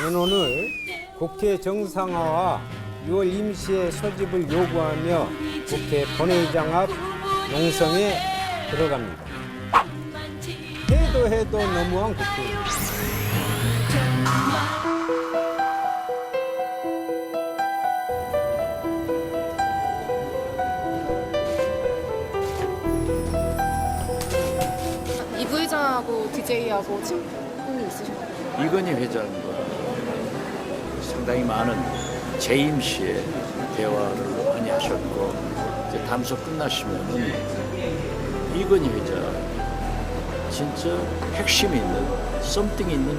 저는 오늘 국회 정상화와 6월 임시의 소집을 요구하며 국회 본회의장 앞 농성에 들어갑니다. 해도 너무한 국회입니다. 이 부회장하고 DJ하고 친분이 있으신가요? 이건희 회장과 상당히 많은 재임 시에 대화를 많이 하셨고 이제 담소 끝나시면은 이건희 회장 진짜 핵심이 있는 썸띵 있는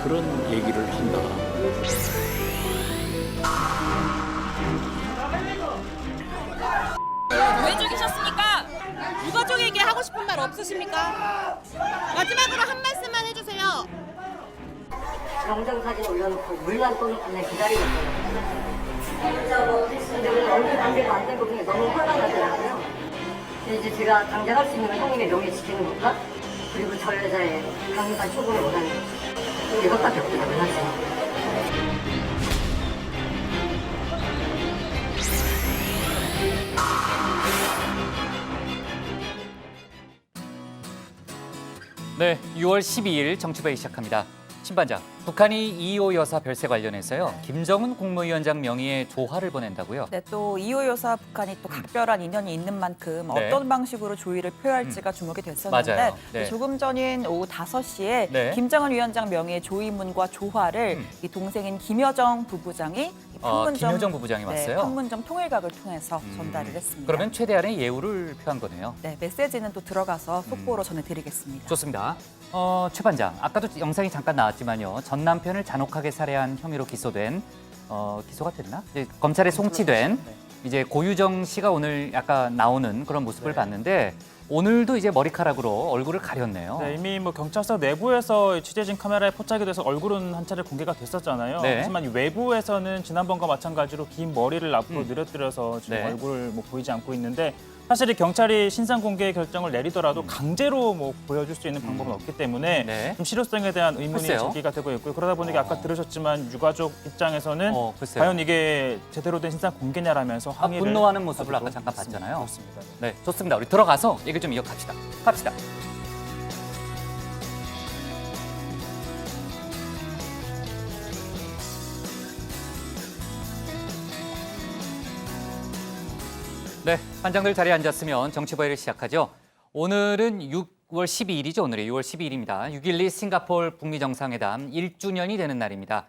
그런 얘기를 한다. 왜 죽이셨습니까? 유가족에게 하고 싶은 말 없으십니까? 마지막으로 한 말씀만 해주세요. 정정사진 올려놓고 물만 떠놓고 그냥 기다리고 있어요. 근데 오늘 얼굴 관계가 안 되고 그냥 너무 화가 나더라고요. 근데 이제 제가 당장 할 수 있는 건 형님의 명예 지키는 것과 그리고 저 여자의 강력한 처분을 원하는 것. 이것밖에 없더라고요, 사실. 네, 6월 12일 정치부회 시작합니다. 신반장, 북한이 이호 여사 별세 관련해서요. 김정은 국무위원장 명의의 조화를 보낸다고요? 네, 또 이호 여사 북한이 또 각별한 인연이 있는 만큼 네. 어떤 방식으로 조의를 표할지가 주목이 됐었는데 맞아요. 네. 조금 전인 오후 5시에 네. 김정은 위원장 명의의 조의문과 조화를 이 동생인 김여정 부부장이 이 김여정 부부장이 왔어요? 판문점 통일각을 통해서 전달을 했습니다. 그러면 최대한의 예우를 표한 거네요. 네, 메시지는 또 들어가서 속보로 전해드리겠습니다. 좋습니다. 최 반장, 아까도 영상이 잠깐 나왔지만요. 전 남편을 잔혹하게 살해한 혐의로 기소된 기소가 됐나? 이제 검찰에 송치된 이제 고유정 씨가 오늘 약간 나오는 그런 모습을 봤는데 오늘도 이제 머리카락으로 얼굴을 가렸네요. 네, 이미 뭐 경찰서 내부에서 취재진 카메라에 포착이 돼서 얼굴은 한 차례 공개가 됐었잖아요. 네. 하지만 이 외부에서는 지난번과 마찬가지로 긴 머리를 앞으로 늘어뜨려서 지금 네. 얼굴을 뭐 보이지 않고 있는데 사실 이 경찰이 신상 공개 결정을 내리더라도 강제로 뭐 보여줄 수 있는 방법은 없기 때문에 네. 좀 실효성에 대한 의문이 글쎄요. 제기가 되고 있고요. 그러다 보니까 아까 들으셨지만 유가족 입장에서는 글쎄요. 과연 이게 제대로 된 신상 공개냐라면서 항의를 분노하는 모습을 아까 하기도 잠깐 했습니다. 봤잖아요. 그렇습니다. 네, 좋습니다. 우리 들어가서 얘기 좀 이어갑시다. 갑시다. 네, 반장들 자리에 앉았으면 정치보회를 시작하죠. 오늘은 6월 12일이죠. 오늘이 6월 12일입니다. 6.12 싱가포르 북미 정상회담 1주년이 되는 날입니다.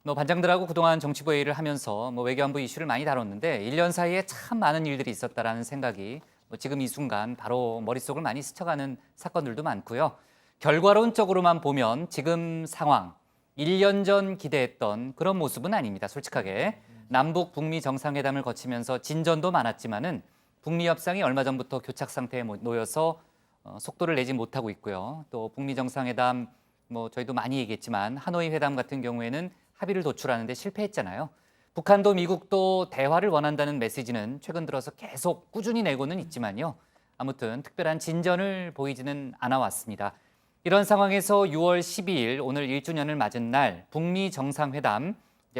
반장들하고 그동안 정치보회를 하면서 외교안보 이슈를 많이 다뤘는데 1년 사이에 참 많은 일들이 있었다라는 생각이 지금 이 순간 바로 머릿속을 많이 스쳐가는 사건들도 많고요. 결과론적으로만 보면 지금 상황, 1년 전 기대했던 그런 모습은 아닙니다. 솔직하게. 남북 북미 정상회담을 거치면서 진전도 많았지만은 북미 협상이 얼마 전부터 교착 상태에 놓여서 속도를 내지 못하고 있고요. 또 북미 정상회담 저희도 많이 얘기했지만 하노이 회담 같은 경우에는 합의를 도출하는 데 실패했잖아요. 북한도 미국도 대화를 원한다는 메시지는 최근 들어서 계속 꾸준히 내고는 있지만요. 아무튼 특별한 진전을 보이지는 않아 왔습니다. 이런 상황에서 6월 12일 오늘 1주년을 맞은 날 북미 정상회담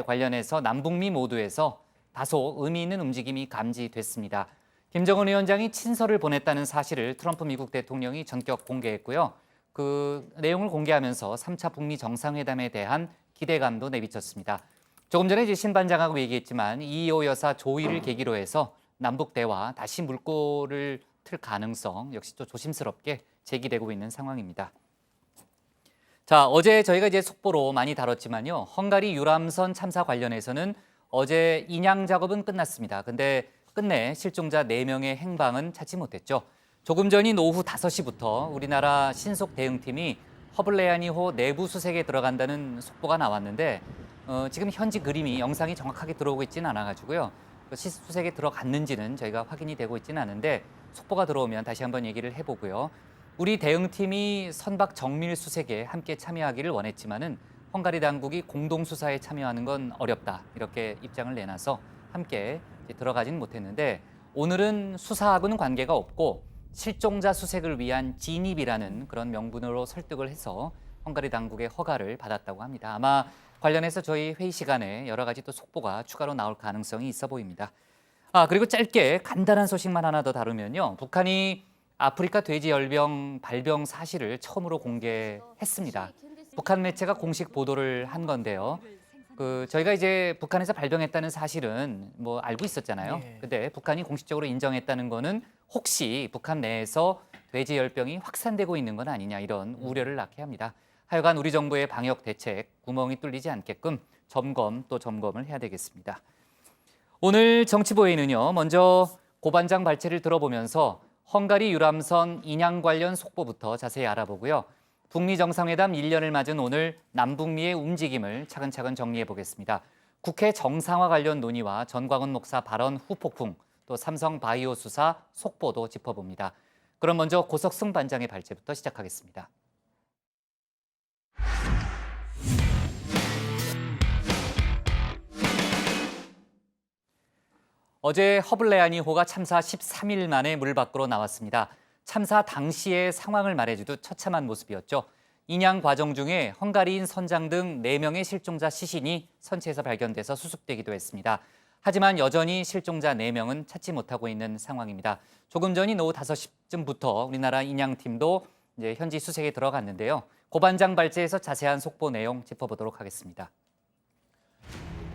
관련해서 남북미 모두에서 다소 의미 있는 움직임이 감지됐습니다. 김정은 위원장이 친서를 보냈다는 사실을 트럼프 미국 대통령이 전격 공개했고요. 그 내용을 공개하면서 3차 북미 정상회담에 대한 기대감도 내비쳤습니다. 조금 전에 이제 신 반장하고 얘기했지만 이호 여사 조의를 계기로 해서 남북 대화 다시 물꼬를 틀 가능성 역시 또 조심스럽게 제기되고 있는 상황입니다. 자, 어제 저희가 이제 속보로 많이 다뤘지만요. 헝가리 유람선 참사 관련해서는 어제 인양 작업은 끝났습니다. 근데 끝내 실종자 4명의 행방은 찾지 못했죠. 조금 전인 오후 5시부터 우리나라 신속 대응팀이 허블레아니호 내부 수색에 들어간다는 속보가 나왔는데 지금 현지 그림이 영상이 정확하게 들어오고 있지는 않아가지고요. 수색에 들어갔는지는 저희가 확인이 되고 있지는 않은데 속보가 들어오면 다시 한번 얘기를 해보고요. 우리 대응팀이 선박 정밀 수색에 함께 참여하기를 원했지만은 헝가리 당국이 공동 수사에 참여하는 건 어렵다 이렇게 입장을 내놔서 함께 들어가지는 못했는데 오늘은 수사하고는 관계가 없고 실종자 수색을 위한 진입이라는 그런 명분으로 설득을 해서 헝가리 당국의 허가를 받았다고 합니다. 아마 관련해서 저희 회의 시간에 여러 가지 또 속보가 추가로 나올 가능성이 있어 보입니다. 그리고 짧게 간단한 소식만 하나 더 다루면요. 북한이 아프리카 돼지열병 발병 사실을 처음으로 공개했습니다. 북한 매체가 공식 보도를 한 건데요. 저희가 이제 북한에서 발병했다는 사실은 뭐 알고 있었잖아요. 근데 북한이 공식적으로 인정했다는 거는 혹시 북한 내에서 돼지열병이 확산되고 있는 건 아니냐 이런 우려를 낳게 합니다. 하여간 우리 정부의 방역 대책 구멍이 뚫리지 않게끔 점검을 해야 되겠습니다. 오늘 정치보도에는요. 먼저 고반장 발제를 들어보면서 헝가리 유람선 인양 관련 속보부터 자세히 알아보고요. 북미 정상회담 1년을 맞은 오늘 남북미의 움직임을 차근차근 정리해 보겠습니다. 국회 정상화 관련 논의와 전광훈 목사 발언 후폭풍, 또 삼성 바이오 수사 속보도 짚어봅니다. 그럼 먼저 고석승 반장의 발제부터 시작하겠습니다. 어제 허블레아니호가 참사 13일 만에 물 밖으로 나왔습니다. 참사 당시의 상황을 말해주듯 처참한 모습이었죠. 인양 과정 중에 헝가리인 선장 등 4명의 실종자 시신이 선체에서 발견돼서 수습되기도 했습니다. 하지만 여전히 실종자 4명은 찾지 못하고 있는 상황입니다. 조금 전인 오후 5시쯤부터 우리나라 인양팀도 이제 현지 수색에 들어갔는데요. 고반장 발제에서 자세한 속보 내용 짚어보도록 하겠습니다.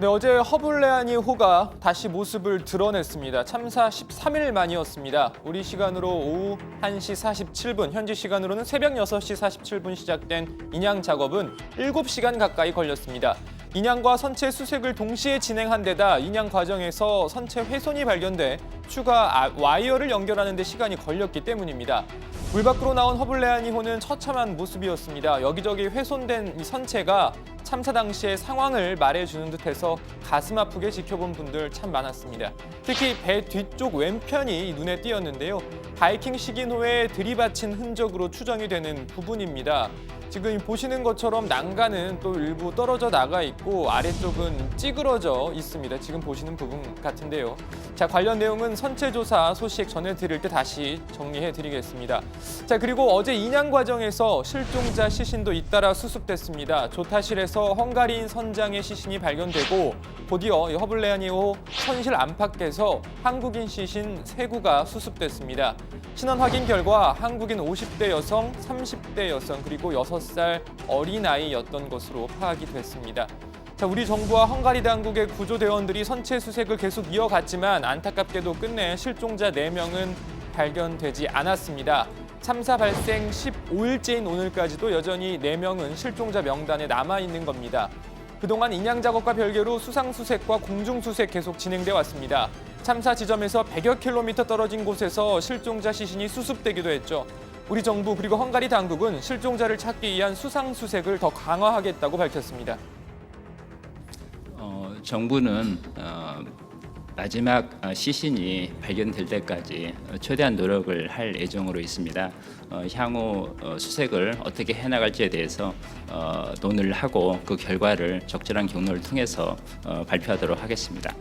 네, 어제 허블레아니호가 다시 모습을 드러냈습니다. 참사 13일 만이었습니다. 우리 시간으로 오후 1시 47분, 현지 시간으로는 새벽 6시 47분 시작된 인양 작업은 7시간 가까이 걸렸습니다. 인양과 선체 수색을 동시에 진행한 데다 인양 과정에서 선체 훼손이 발견돼 추가 와이어를 연결하는 데 시간이 걸렸기 때문입니다. 물 밖으로 나온 허블레아니호는 처참한 모습이었습니다. 여기저기 훼손된 이 선체가 참사 당시의 상황을 말해주는 듯해서 가슴 아프게 지켜본 분들 참 많았습니다. 특히 배 뒤쪽 왼편이 눈에 띄었는데요. 바이킹 식인호에 들이받친 흔적으로 추정이 되는 부분입니다. 지금 보시는 것처럼 난간은 또 일부 떨어져 나가 있고 아래쪽은 찌그러져 있습니다. 지금 보시는 부분 같은데요. 자, 관련 내용은 선체 조사 소식 전해드릴 때 다시 정리해드리겠습니다. 자, 그리고 어제 인양 과정에서 실종자 시신도 잇따라 수습됐습니다. 조타실에서 헝가리인 선장의 시신이 발견되고 곧이어 허블레아니호 선실 안팎에서 한국인 시신 3구가 수습됐습니다. 신원 확인 결과 한국인 50대 여성, 30대 여성, 그리고 6살 어린아이였던 것으로 파악이 됐습니다. 자, 우리 정부와 헝가리 당국의 구조대원들이 선체 수색을 계속 이어갔지만 안타깝게도 끝내 실종자 4명은 발견되지 않았습니다. 참사 발생 15일째인 오늘까지도 여전히 4명은 실종자 명단에 남아있는 겁니다. 그동안 인양 작업과 별개로 수상 수색과 공중 수색 계속 진행돼 왔습니다. 참사 지점에서 100여 킬로미터 떨어진 곳에서 실종자 시신이 수습되기도 했죠. 우리 정부 그리고 헝가리 당국은 실종자를 찾기 위한 수상 수색을 더 강화하겠다고 밝혔습니다. 정부는 마지막 시신이 발견될 때까지 최대한 노력을 할 예정으로 있습니다. 향후 수색을 어떻게 해나갈지에 대해서 논의를 하고 그 결과를 적절한 경로를 통해서 발표하도록 하겠습니다.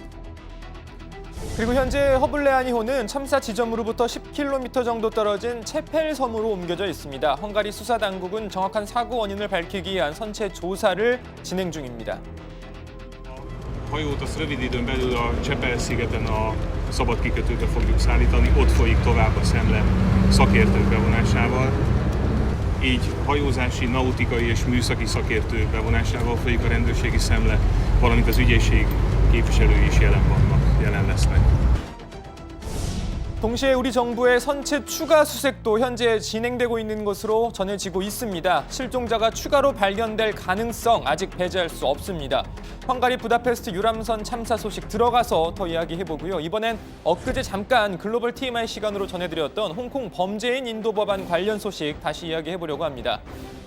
그리고 현재 허블레아니호는 참사 지점으로부터 10km 정도 떨어진 체펠 섬으로 옮겨져 있습니다. 헝가리 수사 당국은 정확한 사고 원인을 밝히기 위한 선체 조사를 진행 중입니다. Hajót azt rövid időn belül a Csepel-szigeten a szabad kikötőbe fogjuk szállítani, ott folyik tovább a szemle szakértők bevonásával. Így hajózási, nautikai és műszaki szakértők bevonásával folyik a rendőrségi szemle, valamint az ügyészség képviselői is jelen lesznek. 동시에 우리 정부의 선체 추가 수색도 현재 진행되고 있는 것으로 전해지고 있습니다. 실종자가 추가로 발견될 가능성 아직 배제할 수 없습니다. 헝가리 부다페스트 유람선 참사 소식 들어가서 더 이야기해보고요. 이번엔 엊그제 잠깐 글로벌 TMI 시간으로 전해드렸던 홍콩 범죄인 인도 법안 관련 소식 다시 이야기해보려고 합니다.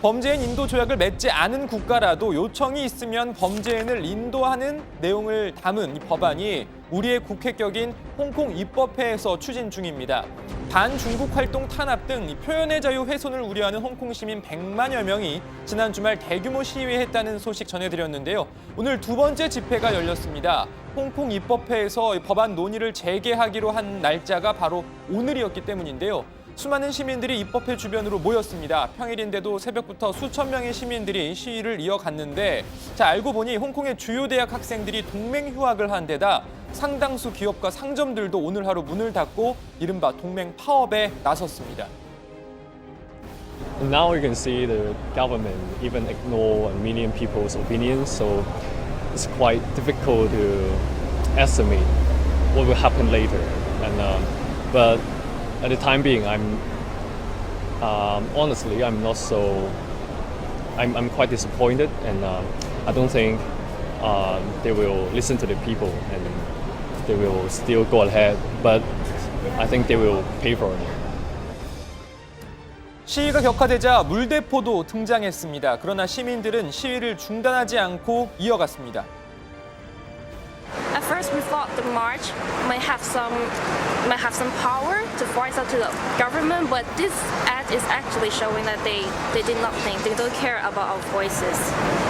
범죄인 인도 조약을 맺지 않은 국가라도 요청이 있으면 범죄인을 인도하는 내용을 담은 이 법안이 우리의 국회격인 홍콩 입법회에서 추진 중입니다. 반중국 활동 탄압 등 표현의 자유 훼손을 우려하는 홍콩 시민 100만여 명이 지난 주말 대규모 시위했다는 소식 전해드렸는데요. 오늘 두 번째 집회가 열렸습니다. 홍콩 입법회에서 법안 논의를 재개하기로 한 날짜가 바로 오늘이었기 때문인데요. 수많은 시민들이 입법회 주변으로 모였습니다. 평일인데도 새벽부터 수천 명의 시민들이 시위를 이어갔는데 알고 보니 홍콩의 주요 대학 학생들이 동맹 휴학을 한 데다 상당수 기업과 상점들도 오늘 하루 문을 닫고 이른바 동맹 파업에 나섰습니다. Now you can see the government even ignore a million people's opinions, so it's quite difficult to estimate what will happen later. But at the time being, honestly, I'm not so. I'm quite disappointed, and I don't think they will listen to the people, and they will still go ahead. But I think they will pay for it. 시위가 격화되자 물대포도 등장했습니다. 그러나 시민들은 시위를 중단하지 않고 이어갔습니다. At first, we thought the march might have some power to voice out to the government, but this act is actually showing that they did nothing. They don't care about our voices.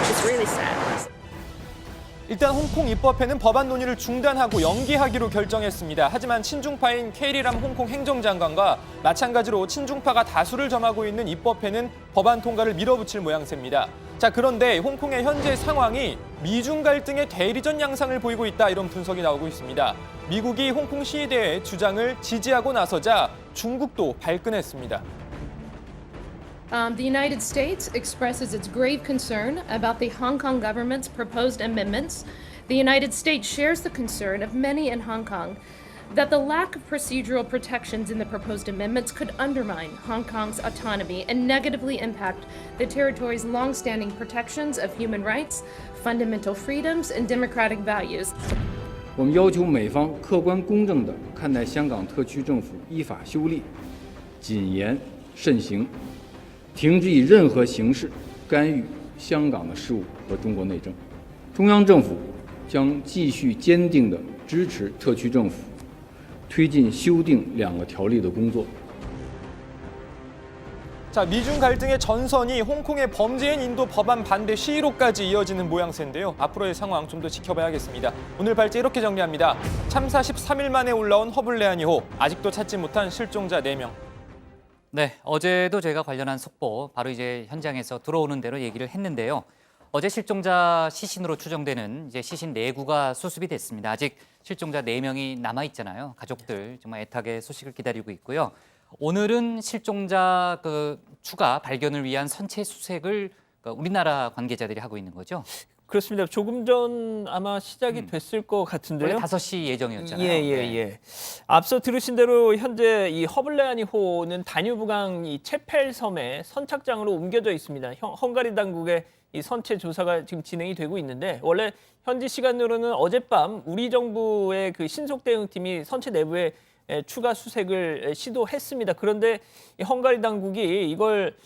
It's really sad. 일단 홍콩 입법회는 법안 논의를 중단하고 연기하기로 결정했습니다. 하지만 친중파인 캐리람 홍콩 행정장관과 마찬가지로 친중파가 다수를 점하고 있는 입법회는 법안 통과를 밀어붙일 모양새입니다. 그런데 홍콩의 현재 상황이 미중 갈등의 대리전 양상을 보이고 있다, 이런 분석이 나오고 있습니다. 미국이 홍콩 시위대의 주장을 지지하고 나서자 중국도 발끈했습니다. The United States expresses its grave concern about the Hong Kong government's proposed amendments. The United States shares the concern of many in Hong Kong that the lack of procedural protections in the proposed amendments could undermine Hong Kong's autonomy and negatively impact the territory's long-standing protections of human rights, fundamental freedoms, and democratic values. 我们要求美方客观公正地看待香港特区政府依法修例，谨言慎行。 停止以任何形式干预香港的事务和中国内政。中央政府将继续坚定地支持特区政府推进修订两个条例的工作。 미중 갈등의 전선이 홍콩의 범죄인 인도 법안 반대 시위로까지 이어지는 모양새인데요. 앞으로의 상황 좀 더 지켜봐야겠습니다. 오늘 발제 이렇게 정리합니다. 참사 13일 만에 올라온 허블레아니호, 아직도 찾지 못한 실종자 4명. 네, 어제도 저희가 관련한 속보 바로 이제 현장에서 들어오는 대로 얘기를 했는데요. 어제 실종자 시신으로 추정되는 이제 시신 4구가 수습이 됐습니다. 아직 실종자 4명이 남아 있잖아요. 가족들 정말 애타게 소식을 기다리고 있고요. 오늘은 실종자 추가 발견을 위한 선체 수색을 우리나라 관계자들이 하고 있는 거죠. 그렇습니다. 조금 전 아마 시작이 됐을 것 같은데요. 원래 5시 예정이었잖아요. 예. 앞서 들으신 대로 현재 이 허블레아니호는 다뉴브강 이 체펠섬의 선착장으로 옮겨져 있습니다. 헝가리 당국의 이 선체 조사가 지금 진행이 되고 있는데 원래 현지 시간으로는 어젯밤 우리 정부의 그 신속 대응팀이 선체 내부에 추가 수색을 시도했습니다. 그런데 이 헝가리 당국이 이걸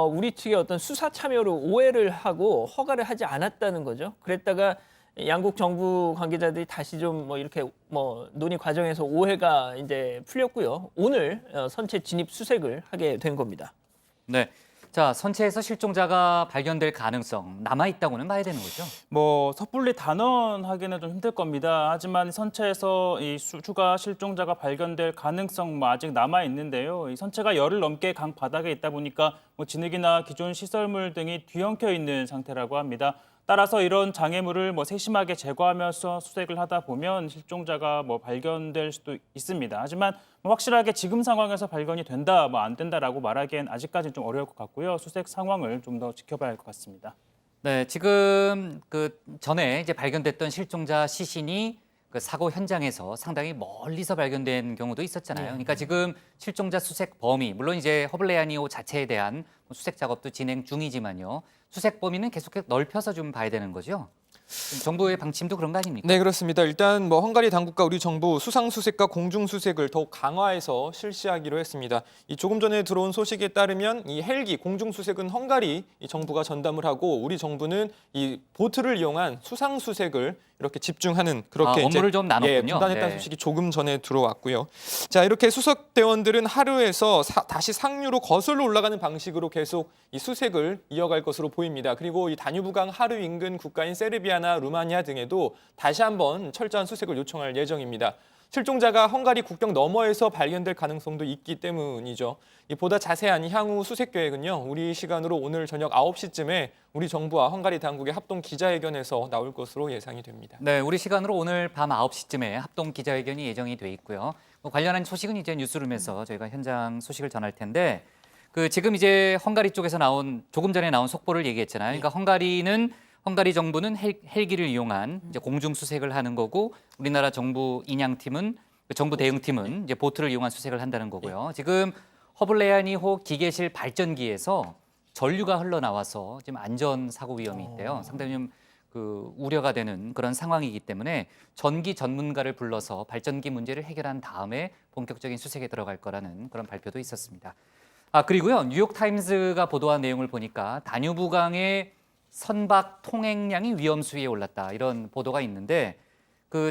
우리 측의 어떤 수사 참여로 오해를 하고 허가를 하지 않았다는 거죠. 그랬다가 양국 정부 관계자들이 다시 좀 이렇게 논의 과정에서 오해가 이제 풀렸고요. 오늘 선체 진입 수색을 하게 된 겁니다. 네. 자, 선체에서 실종자가 발견될 가능성 남아있다고는 봐야 되는 거죠? 섣불리 단언하기는 좀 힘들 겁니다. 하지만 선체에서 이 추가 실종자가 발견될 가능성 아직 남아있는데요. 이 선체가 열흘 넘게 강 바닥에 있다 보니까 진흙이나 기존 시설물 등이 뒤엉켜 있는 상태라고 합니다. 따라서 이런 장애물을 세심하게 제거하면서 수색을 하다 보면 실종자가 발견될 수도 있습니다. 하지만 확실하게 지금 상황에서 발견이 된다, 안 된다라고 말하기엔 아직까지는 좀 어려울 것 같고요. 수색 상황을 좀 더 지켜봐야 할 것 같습니다. 네, 지금 전에 이제 발견됐던 실종자 시신이 사고 현장에서 상당히 멀리서 발견된 경우도 있었잖아요. 그러니까 지금 실종자 수색 범위, 물론 이제 허블레아니호 자체에 대한 수색 작업도 진행 중이지만요. 수색 범위는 계속해서 넓혀서 좀 봐야 되는 거죠. 정부의 방침도 그런 거 아닙니까? 네, 그렇습니다. 일단 헝가리 당국과 우리 정부 수상 수색과 공중 수색을 더욱 강화해서 실시하기로 했습니다. 이 조금 전에 들어온 소식에 따르면 이 헬기 공중 수색은 헝가리 정부가 전담을 하고 우리 정부는 이 보트를 이용한 수상 수색을 이렇게 집중하는 그렇게 업무를 좀 나눴군요. 분단했다는 소식이 조금 전에 들어왔고요. 자, 이렇게 수석 대원들은 하루에서 다시 상류로 거슬러 올라가는 방식으로 계속 이 수색을 이어갈 것으로 보입니다. 그리고 이 다뉴브강 하류 인근 국가인 세르비아나 루마니아 등에도 다시 한번 철저한 수색을 요청할 예정입니다. 실종자가 헝가리 국경 너머에서 발견될 가능성도 있기 때문이죠. 보다 자세한 향후 수색 계획은요, 우리 시간으로 오늘 저녁 9시쯤에 우리 정부와 헝가리 당국의 합동 기자회견에서 나올 것으로 예상이 됩니다. 네, 우리 시간으로 오늘 밤 9시쯤에 합동 기자회견이 예정이 돼 있고요. 관련한 소식은 이제 뉴스룸에서 저희가 현장 소식을 전할 텐데, 지금 이제 헝가리 쪽에서 조금 전에 나온 속보를 얘기했잖아요. 그러니까 헝가리 정부는 헬기를 이용한 이제 공중 수색을 하는 거고, 우리나라 정부 인양팀은 정부 대응팀은 이제 보트를 이용한 수색을 한다는 거고요. 지금 허블레아니호 기계실 발전기에서 전류가 흘러나와서 지금 안전 사고 위험이 있대요. 상당히 좀 우려가 되는 그런 상황이기 때문에 전기 전문가를 불러서 발전기 문제를 해결한 다음에 본격적인 수색에 들어갈 거라는 그런 발표도 있었습니다. 그리고요, 뉴욕타임스가 보도한 내용을 보니까 다뉴브강의 선박 통행량이 위험 수위에 올랐다, 이런 보도가 있는데,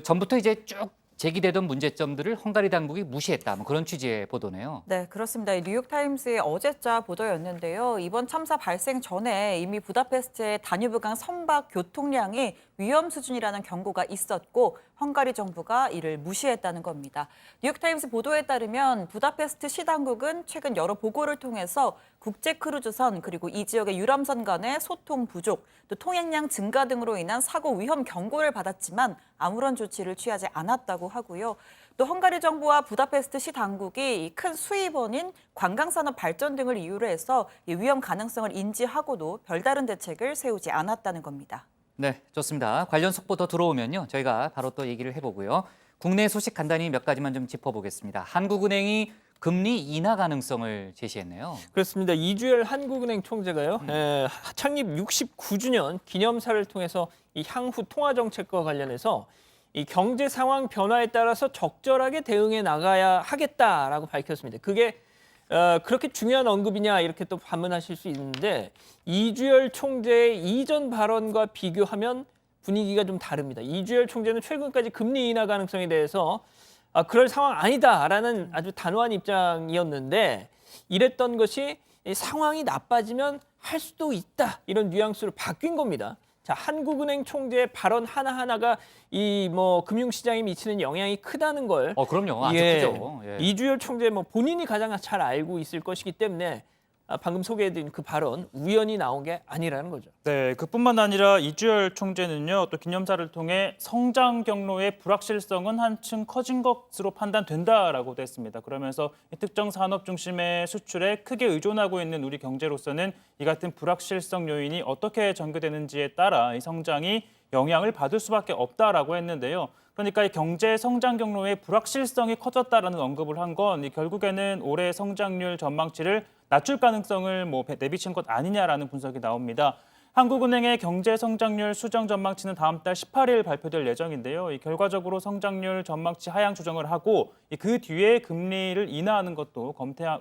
전부터 이제 쭉 제기되던 문제점들을 헝가리 당국이 무시했다, 그런 취지의 보도네요. 네, 그렇습니다. 뉴욕타임스의 어제자 보도였는데요. 이번 참사 발생 전에 이미 부다페스트의 다뉴브강 선박 교통량이 위험 수준이라는 경고가 있었고, 헝가리 정부가 이를 무시했다는 겁니다. 뉴욕타임스 보도에 따르면 부다페스트 시 당국은 최근 여러 보고를 통해서 국제 크루즈선 그리고 이 지역의 유람선 간의 소통 부족, 또 통행량 증가 등으로 인한 사고 위험 경고를 받았지만 아무런 조치를 취하지 않았다고 하고요. 또 헝가리 정부와 부다페스트 시 당국이 큰 수입원인 관광산업 발전 등을 이유로 해서 위험 가능성을 인지하고도 별다른 대책을 세우지 않았다는 겁니다. 네, 좋습니다. 관련 속보 더 들어오면요, 저희가 바로 또 얘기를 해보고요. 국내 소식 간단히 몇 가지만 좀 짚어보겠습니다. 한국은행이 금리 인하 가능성을 제시했네요. 그렇습니다. 이주열 한국은행 총재가요. 창립 69주년 기념사를 통해서 이 향후 통화 정책과 관련해서 이 경제 상황 변화에 따라서 적절하게 대응해 나가야 하겠다라고 밝혔습니다. 그게 그렇게 중요한 언급이냐 이렇게 또 반문하실 수 있는데, 이주열 총재의 이전 발언과 비교하면 분위기가 좀 다릅니다. 이주열 총재는 최근까지 금리 인하 가능성에 대해서 그럴 상황 아니다라는 아주 단호한 입장이었는데, 이랬던 것이 상황이 나빠지면 할 수도 있다, 이런 뉘앙스로 바뀐 겁니다. 자, 한국은행 총재의 발언 하나하나가 이 금융시장에 미치는 영향이 크다는 걸 그럼요. 아주 크죠. 예. 이주열 총재 본인이 가장 잘 알고 있을 것이기 때문에 방금 소개해드린 그 발언 우연히 나온 게 아니라는 거죠. 네, 그뿐만 아니라 이주열 총재는요, 또 기념사를 통해 성장 경로의 불확실성은 한층 커진 것으로 판단된다라고도 했습니다. 그러면서 특정 산업 중심의 수출에 크게 의존하고 있는 우리 경제로서는 이 같은 불확실성 요인이 어떻게 전개되는지에 따라 이 성장이 영향을 받을 수밖에 없다라고 했는데요. 그러니까 이 경제 성장 경로의 불확실성이 커졌다라는 언급을 한 건 결국에는 올해 성장률 전망치를 낮출 가능성을 내비친 것 아니냐라는 분석이 나옵니다. 한국은행의 경제 성장률 수정 전망치는 다음 달 18일 발표될 예정인데요. 결과적으로 성장률 전망치 하향 조정을 하고 그 뒤에 금리를 인하하는 것도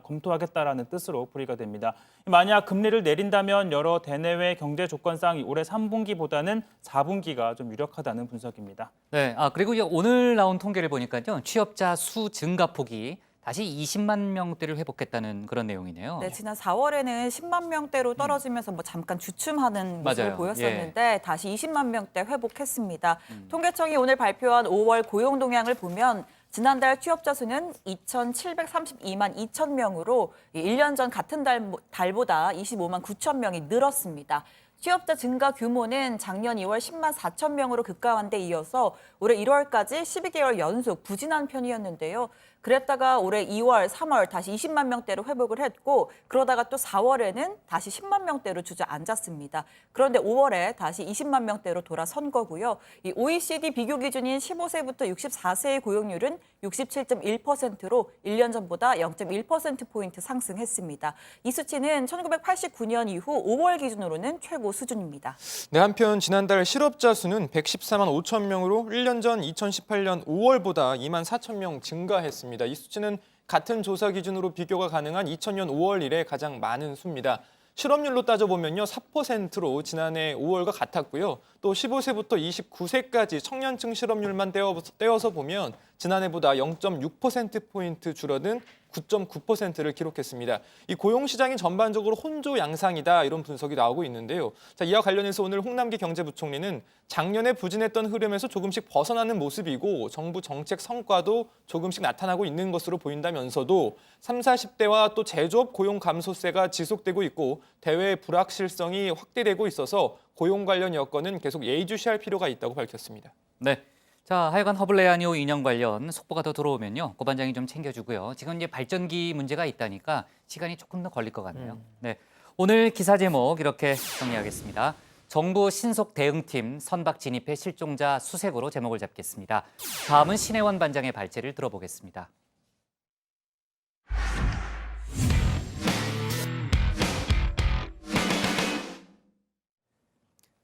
검토하겠다라는 뜻으로 풀이가 됩니다. 만약 금리를 내린다면 여러 대내외 경제 조건상 올해 3분기보다는 4분기가 좀 유력하다는 분석입니다. 네, 그리고 오늘 나온 통계를 보니까요, 취업자 수 증가폭이 다시 20만 명대를 회복했다는 그런 내용이네요. 네, 지난 4월에는 10만 명대로 떨어지면서 잠깐 주춤하는 모습을 맞아요. 보였었는데 다시 20만 명대 회복했습니다. 통계청이 오늘 발표한 5월 고용 동향을 보면 지난달 취업자 수는 2,732만 2천 명으로 1년 전 같은 달보다 25만 9천 명이 늘었습니다. 취업자 증가 규모는 작년 2월 10만 4천 명으로 급감한 데 이어서 올해 1월까지 12개월 연속 부진한 편이었는데요. 그랬다가 올해 2월, 3월 다시 20만 명대로 회복을 했고, 그러다가 또 4월에는 다시 10만 명대로 주저앉았습니다. 그런데 5월에 다시 20만 명대로 돌아선 거고요. 이 OECD 비교 기준인 15세부터 64세의 고용률은 67.1%로 1년 전보다 0.1%포인트 상승했습니다. 이 수치는 1989년 이후 5월 기준으로는 최고 수준입니다. 네, 한편 지난달 실업자 수는 114만 5천 명으로 1년 전 2018년 5월보다 2만 4천 명 증가했습니다. 이 수치는 같은 조사 기준으로 비교가 가능한 2000년 5월 이래 가장 많은 수입니다. 실업률로 따져보면요, 4%로 지난해 5월과 같았고요. 또 15세부터 29세까지 청년층 실업률만 떼어서 보면 지난해보다 0.6%포인트 줄어든 9.9%를 기록했습니다. 이 고용시장이 전반적으로 혼조 양상이다 이런 분석이 나오고 있는데요. 자, 이와 관련해서 오늘 홍남기 경제부총리는 작년에 부진했던 흐름에서 조금씩 벗어나는 모습이고 정부 정책 성과도 조금씩 나타나고 있는 것으로 보인다면서도 30, 40대와 또 제조업 고용 감소세가 지속되고 있고 대외 불확실성이 확대되고 있어서 고용 관련 여건은 계속 예의주시할 필요가 있다고 밝혔습니다. 네. 자, 하여간 허블레아니호 인형 관련 속보가 더 들어오면요. 고 반장이 좀 챙겨주고요. 지금 이제 발전기 문제가 있다니까 시간이 조금 더 걸릴 것 같네요. 네. 오늘 기사 제목 이렇게 정리하겠습니다. 정부 신속 대응팀 선박 진입해 실종자 수색으로 제목을 잡겠습니다. 다음은 신혜원 반장의 발제를 들어보겠습니다.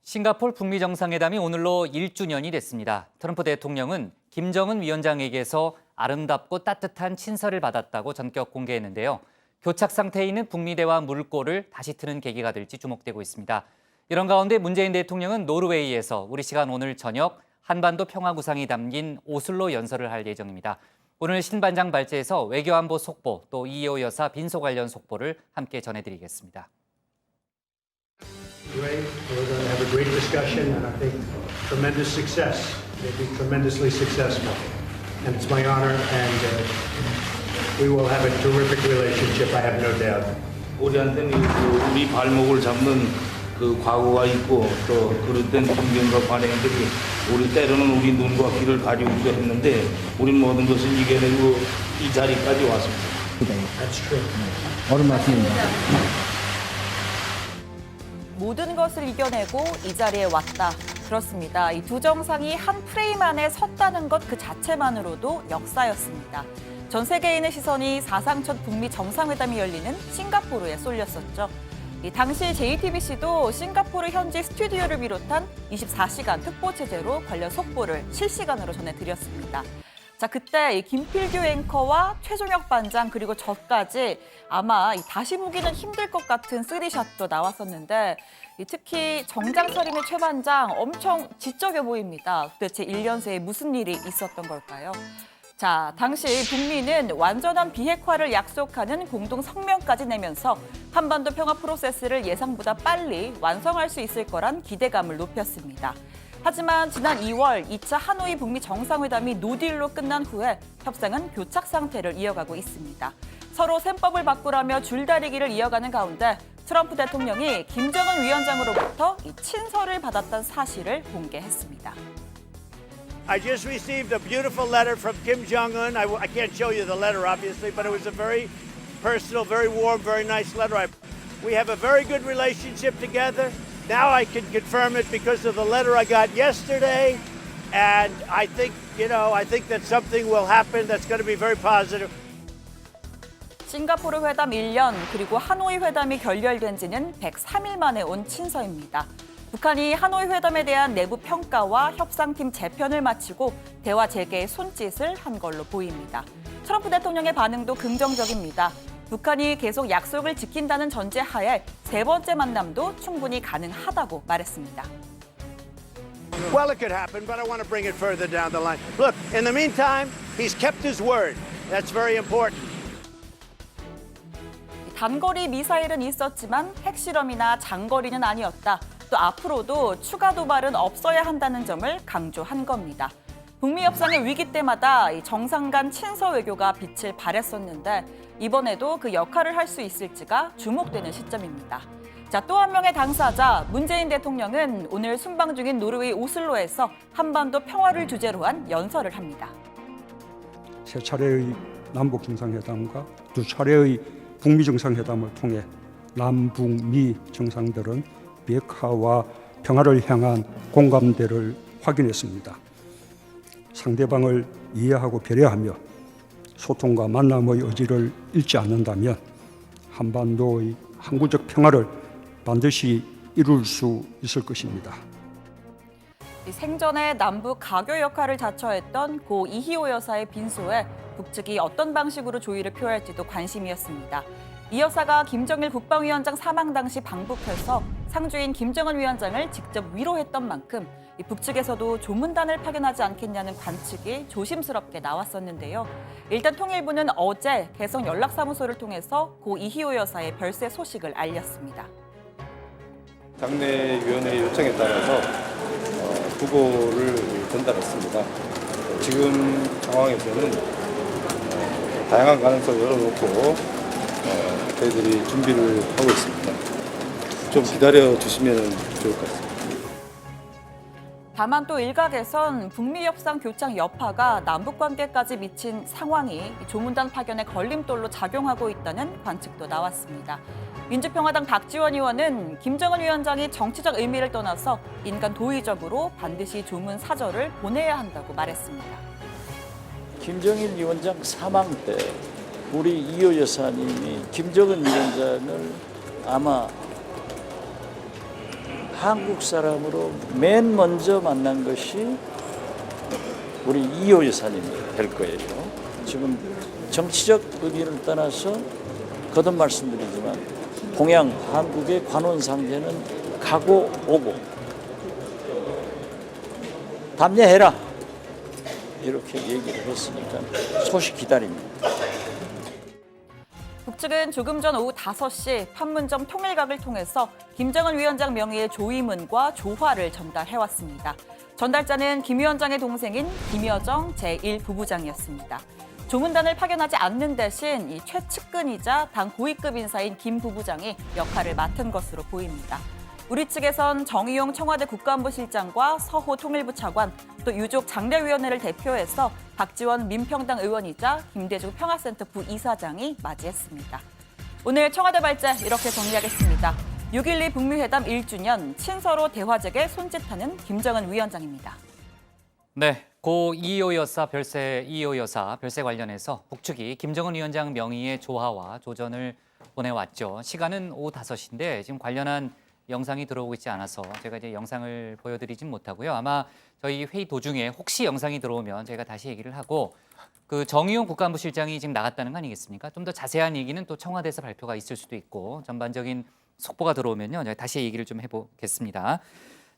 싱가포르 북미 정상회담이 오늘로 1주년이 됐습니다. 트럼프 대통령은 김정은 위원장에게서 아름답고 따뜻한 친서를 받았다고 전격 공개했는데요. 교착 상태에 있는 북미 대화 물꼬를 다시 트는 계기가 될지 주목되고 있습니다. 이런 가운데 문재인 대통령은 노르웨이에서 우리 시간 오늘 저녁 한반도 평화 구상이 담긴 오슬로 연설을 할 예정입니다. 오늘 신 반장 발제에서 외교안보 속보 또 이혜호 여사 빈소 관련 속보를 함께 전해드리겠습니다. Great. We're going to have a great discussion, and I think tremendous success. They'll be tremendously successful, and it's my honor, and we will have a terrific relationship. I have no doubt. 우리한테는 우리 발목을 잡는 그 과거가 있고 또 그릇된 풍경과 관행들이 우리 때로는 우리 눈과 귀를 가리우기도 했는데 우린 모든 것을 이겨내고 이 자리까지 왔습니다. That's true. 옳은 말씀입니다. 모든 것을 이겨내고 이 자리에 왔다. 그렇습니다. 이 두 정상이 한 프레임 안에 섰다는 것 그 자체만으로도 역사였습니다. 전 세계인의 시선이 사상 첫 북미 정상회담이 열리는 싱가포르에 쏠렸었죠. 당시 JTBC도 싱가포르 현지 스튜디오를 비롯한 24시간 특보 체제로 관련 속보를 실시간으로 전해드렸습니다. 자, 그때 이 김필규 앵커와 최종혁 반장 그리고 저까지 아마 다시 보기는 힘들 것 같은 3샷도 나왔었는데 특히 정장 차림의 최 반장 엄청 지적해 보입니다. 도대체 1년 새에 무슨 일이 있었던 걸까요? 자, 당시 북미는 완전한 비핵화를 약속하는 공동 성명까지 내면서 한반도 평화 프로세스를 예상보다 빨리 완성할 수 있을 거란 기대감을 높였습니다. 하지만 지난 2월 2차 하노이 북미 정상회담이 노딜로 끝난 후에 협상은 교착 상태를 이어가고 있습니다. 서로 셈법을 바꾸라며 줄다리기를 이어가는 가운데 트럼프 대통령이 김정은 위원장으로부터 이 친서를 받았다는 사실을 공개했습니다. I just received a beautiful letter from Kim Jong-un. I can't show you the letter, obviously, but it was a very personal, very warm, very nice letter. We have a very good relationship together. Now I can confirm it because of the letter I got yesterday. And I think, I think that something will happen that's going to be very positive. 싱가포르 회담 1년 그리고 하노이 회담이 결렬된 지는 103일 만에 온 친서입니다. 북한이 하노이 회담에 대한 내부 평가와 협상팀 재편을 마치고 대화 재개에 손짓을 한 걸로 보입니다. 트럼프 대통령의 반응도 긍정적입니다. 북한이 계속 약속을 지킨다는 전제하에 세 번째 만남도 충분히 가능하다고 말했습니다. Well, it could happen, but I want to bring it further down the line. Look, in the meantime, he's kept his word. That's very important. 단거리 미사일은 있었지만 핵실험이나 장거리는 아니었다. 또 앞으로도 추가 도발은 없어야 한다는 점을 강조한 겁니다. 북미 협상의 위기 때마다 정상 간 친서 외교가 빛을 발했었는데 이번에도 그 역할을 할 수 있을지가 주목되는 시점입니다. 자, 또 한 명의 당사자 문재인 대통령은 오늘 순방 중인 노르웨이 오슬로에서 한반도 평화를 주제로 한 연설을 합니다. 세 차례의 남북 정상회담과 두 차례의 북미 정상회담을 통해 남북미 정상들은 비핵화와 평화를 향한 공감대를 확인했습니다. 상대방을 이해하고 배려하며 소통과 만남의 의지를 잃지 않는다면 한반도의 항구적 평화를 반드시 이룰 수 있을 것입니다. 생전에 남북 가교 역할을 자처했던 고 이희호 여사의 빈소에 북측이 어떤 방식으로 조의를 표할지도 관심이었습니다. 이 여사가 김정일 국방위원장 사망 당시 방북해서 상주인 김정은 위원장을 직접 위로했던 만큼 이 북측에서도 조문단을 파견하지 않겠냐는 관측이 조심스럽게 나왔었는데요. 일단 통일부는 어제 개성 연락사무소를 통해서 고 이희호 여사의 별세 소식을 알렸습니다. 장례위원회 요청에 따라서 부고를 전달했습니다. 지금 상황에서는 다양한 가능성을 열어놓고 저희들이 준비를 하고 있습니다. 좀 기다려 주시면 좋을 것 같습니다. 다만 또 일각에선 북미 협상 교착 여파가 남북 관계까지 미친 상황이 조문단 파견의 걸림돌로 작용하고 있다는 관측도 나왔습니다. 민주평화당 박지원 의원은 김정은 위원장이 정치적 의미를 떠나서 인간 도의적으로 반드시 조문 사절을 보내야 한다고 말했습니다. 김정일 위원장 사망 때 우리 이호 여사님이 김정은 위원장을 아마 한국 사람으로 맨 먼저 만난 것이 우리 이호 여사님이 될 거예요. 지금 정치적 의미를 떠나서 거듭 말씀드리지만 동양 한국의 관원 상제는 가고 오고 답례해라 이렇게 얘기를 했으니까 소식 기다립니다. 북측은 조금 전 오후 5시 판문점 통일각을 통해서 김정은 위원장 명의의 조의문과 조화를 전달해왔습니다. 전달자는 김 위원장의 동생인 김여정 제1부부장이었습니다. 조문단을 파견하지 않는 대신 이 최측근이자 당 고위급 인사인 김 부부장이 역할을 맡은 것으로 보입니다. 우리 측에선 정의용 청와대 국가안보실장과 서호 통일부 차관, 또 유족 장례위원회를 대표해서 박지원 민평당 의원이자 김대중 평화센터 부이사장이 맞이했습니다. 오늘 청와대 발제 이렇게 정리하겠습니다. 6.12 북미회담 1주년 친서로 대화제에 손짓하는 김정은 위원장입니다. 네, 고 이희호 여사 별세 관련해서 북측이 김정은 위원장 명의의 조화와 조전을 보내왔죠. 시간은 오후 5시인데 지금 관련한 영상이 들어오고 있지 않아서 제가 이제 영상을 보여드리진 못하고요. 아마 저희 회의 도중에 혹시 영상이 들어오면 제가 다시 얘기를 하고 그 정의용 국가안보실장이 지금 나갔다는 거 아니겠습니까? 좀 더 자세한 얘기는 또 청와대에서 발표가 있을 수도 있고 전반적인 속보가 들어오면요. 제가 다시 얘기를 좀 해보겠습니다.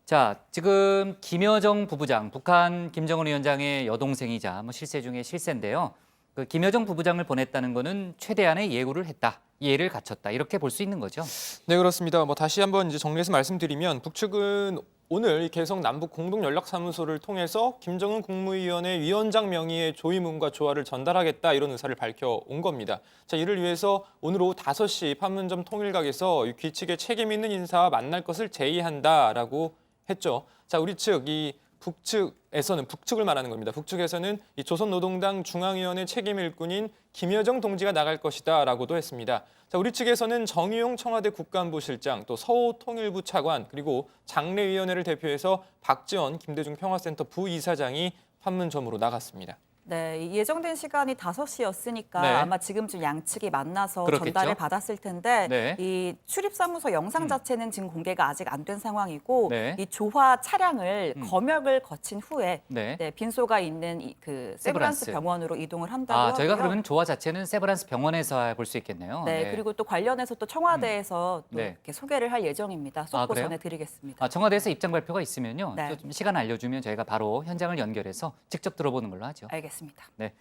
자, 지금 김여정 부부장, 북한 김정은 위원장의 여동생이자 실세 중에 실세인데요. 그 김여정 부부장을 보냈다는 거는 최대한의 예우를 했다. 이해를 갖췄다. 이렇게 볼 수 있는 거죠. 네, 그렇습니다. 다시 한번 이제 정리해서 말씀드리면 북측은 오늘 개성 남북 공동연락사무소를 통해서 김정은 국무위원회 위원장 명의의 조의문과 조화를 전달하겠다 이런 의사를 밝혀온 겁니다. 자, 이를 위해서 오늘 오후 5시 판문점 통일각에서 귀측의 책임 있는 인사와 만날 것을 제의한다라고 했죠. 자, 우리 측 이 북측에서는 북측을 말하는 겁니다. 북측에서는 이 조선노동당 중앙위원회 책임 일꾼인 김여정 동지가 나갈 것이다라고도 했습니다. 자, 우리 측에서는 정의용 청와대 국가안보실장, 또 서호 통일부 차관, 그리고 장례위원회를 대표해서 박지원 김대중 평화센터 부이사장이 판문점으로 나갔습니다. 네, 예정된 시간이 5시였으니까 네. 아마 지금쯤 양측이 만나서 그렇겠죠. 전달을 받았을 텐데 네. 이 출입사무소 영상 자체는 지금 공개가 아직 안 된 상황이고 네. 이 조화 차량을 검역을 거친 후에 네. 빈소가 있는 그 세브란스 병원으로 이동을 한다고 하고요. 저희가 그러면 조화 자체는 세브란스 병원에서 볼 수 있겠네요. 네, 그리고 또 관련해서 또 청와대에서 또 네. 이렇게 소개를 할 예정입니다. 속보 그래요? 전해드리겠습니다. 청와대에서 입장 발표가 있으면요. 네. 좀 시간 알려주면 저희가 바로 현장을 연결해서 직접 들어보는 걸로 하죠. 알겠습니다. 네.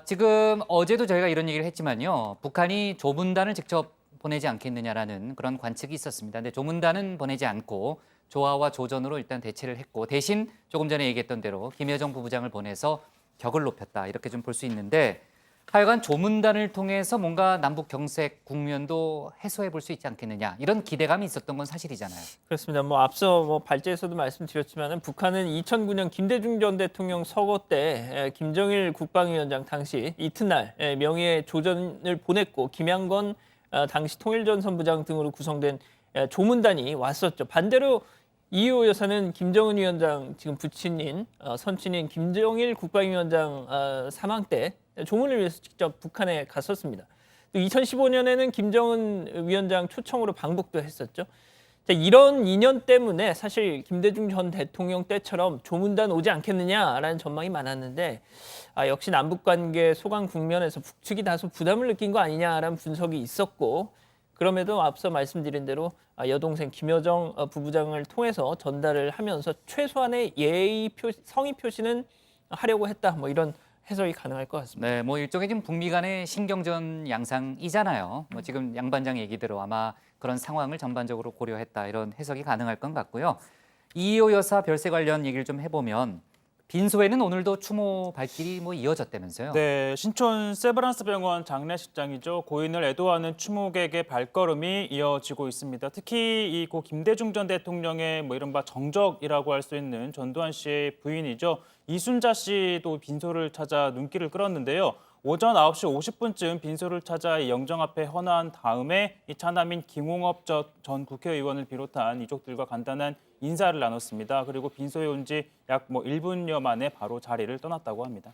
지금 어제도 저희가 이런 얘기를 했지만요. 북한이 조문단을 직접 보내지 않겠느냐라는 그런 관측이 있었습니다. 근데 조문단은 보내지 않고 조화와 조전으로 일단 대체를 했고 대신 조금 전에 얘기했던 대로 김여정 부부장을 보내서 격을 높였다. 이렇게 좀 볼 수 있는데 하여간 조문단을 통해서 뭔가 남북 경색 국면도 해소해 볼 수 있지 않겠느냐 이런 기대감이 있었던 건 사실이잖아요. 그렇습니다. 앞서 발제에서도 말씀드렸지만은 북한은 2009년 김대중 전 대통령 서거 때 김정일 국방위원장 당시 이튿날 명의의 조전을 보냈고 김양건 당시 통일전선부장 등으로 구성된 조문단이 왔었죠. 반대로 이희호 여사는 김정은 위원장 지금 부친인 선친인 김정일 국방위원장 사망 때 조문을 위해서 직접 북한에 갔었습니다. 또 2015년에는 김정은 위원장 초청으로 방북도 했었죠. 이런 인연 때문에 사실 김대중 전 대통령 때처럼 조문단 오지 않겠느냐라는 전망이 많았는데 역시 남북관계 소강 국면에서 북측이 다소 부담을 느낀 거 아니냐라는 분석이 있었고 그럼에도 앞서 말씀드린 대로 여동생 김여정 부부장을 통해서 전달을 하면서 최소한의 성의 표시는 하려고 했다. 뭐 이런 해석이 가능할 것 같습니다. 네, 뭐 일종의 지금 북미 간의 신경전 양상이잖아요. 뭐 지금 양 반장 얘기대로 아마 그런 상황을 전반적으로 고려했다 이런 해석이 가능할 것 같고요. 이희호 여사 별세 관련 얘기를 좀 해보면 빈소에는 오늘도 추모 발길이 뭐 이어졌다면서요? 네, 신촌 세브란스 병원 장례식장이죠. 고인을 애도하는 추모객의 발걸음이 이어지고 있습니다. 특히 이 고 김대중 전 대통령의 뭐 이른바 정적이라고 할 수 있는 전두환 씨의 부인이죠. 이순자 씨도 빈소를 찾아 눈길을 끌었는데요. 오전 9시 50분쯤 빈소를 찾아 이 영정 앞에 헌화한 다음에 이 차남인 김홍업 전 국회의원을 비롯한 이족들과 간단한 인사를 나눴습니다. 그리고 빈소에 온 지 약 1분여 만에 바로 자리를 떠났다고 합니다.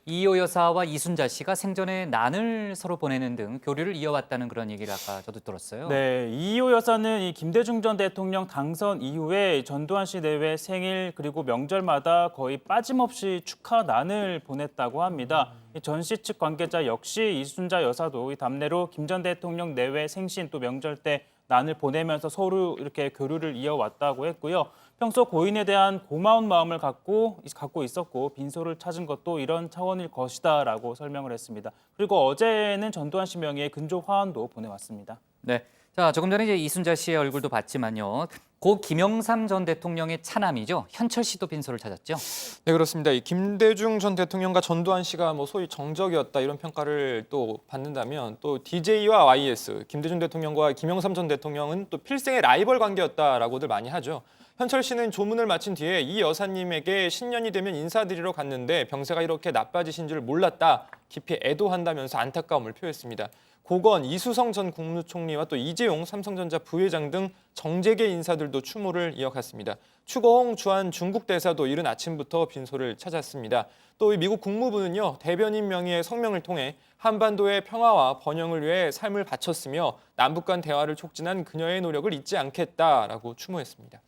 이희호 여사와 이순자 씨가 생전에 난을 서로 보내는 등 교류를 이어왔다는 그런 얘기를 아까 저도 들었어요. 네, 이희호 여사는 이 김대중 전 대통령 당선 이후에 전두환 씨 내외 생일 그리고 명절마다 거의 빠짐없이 축하난을 보냈다고 합니다. 전 씨 측 관계자 역시 이순자 여사도 이 답례로 김 전 대통령 내외 생신 또 명절 때 난을 보내면서 서로 이렇게 교류를 이어왔다고 했고요. 평소 고인에 대한 고마운 마음을 갖고 있었고 빈소를 찾은 것도 이런 차원일 것이다라고 설명을 했습니다. 그리고 어제는 전두환 씨 명의의 근조 화환도 보내왔습니다. 네, 자 조금 전에 이제 이순자 씨의 얼굴도 봤지만요. 고 김영삼 전 대통령의 차남이죠. 현철 씨도 빈소를 찾았죠. 네, 그렇습니다. 이 김대중 전 대통령과 전두환 씨가 뭐 소위 정적이었다 이런 평가를 또 받는다면 또 DJ와 YS, 김대중 대통령과 김영삼 전 대통령은 또 필생의 라이벌 관계였다라고들 많이 하죠. 현철 씨는 조문을 마친 뒤에 이 여사님에게 신년이 되면 인사드리러 갔는데 병세가 이렇게 나빠지신 줄 몰랐다. 깊이 애도한다면서 안타까움을 표했습니다. 고건, 이수성 전 국무총리와 또 이재용 삼성전자 부회장 등 정재계 인사들도 추모를 이어갔습니다. 추거홍 주한 중국 대사도 이른 아침부터 빈소를 찾았습니다. 또 미국 국무부는요, 대변인 명의의 성명을 통해 한반도의 평화와 번영을 위해 삶을 바쳤으며 남북 간 대화를 촉진한 그녀의 노력을 잊지 않겠다라고 추모했습니다.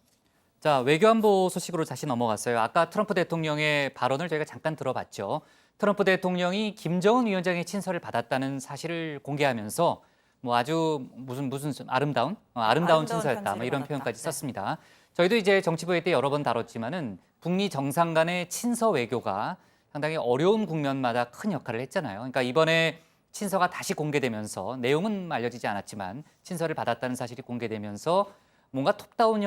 자, 외교안보 소식으로 다시 넘어갔어요. 아까 트럼프 대통령의 발언을 저희가 잠깐 들어봤죠. 트럼프 대통령이 김정은 위원장의 친서를 받았다는 사실을 공개하면서 뭐 아주 무슨 아름다운 친서였다. 뭐 이런 표현까지 썼습니다. 저희도 이제 정치부회 때 여러 번 다뤘지만은 북미 정상 간의 친서 외교가 상당히 어려운 국면마다 큰 역할을 했잖아요. 그러니까 이번에 친서가 다시 공개되면서 내용은 알려지지 않았지만 친서를 받았다는 사실이 공개되면서 뭔가 톱다운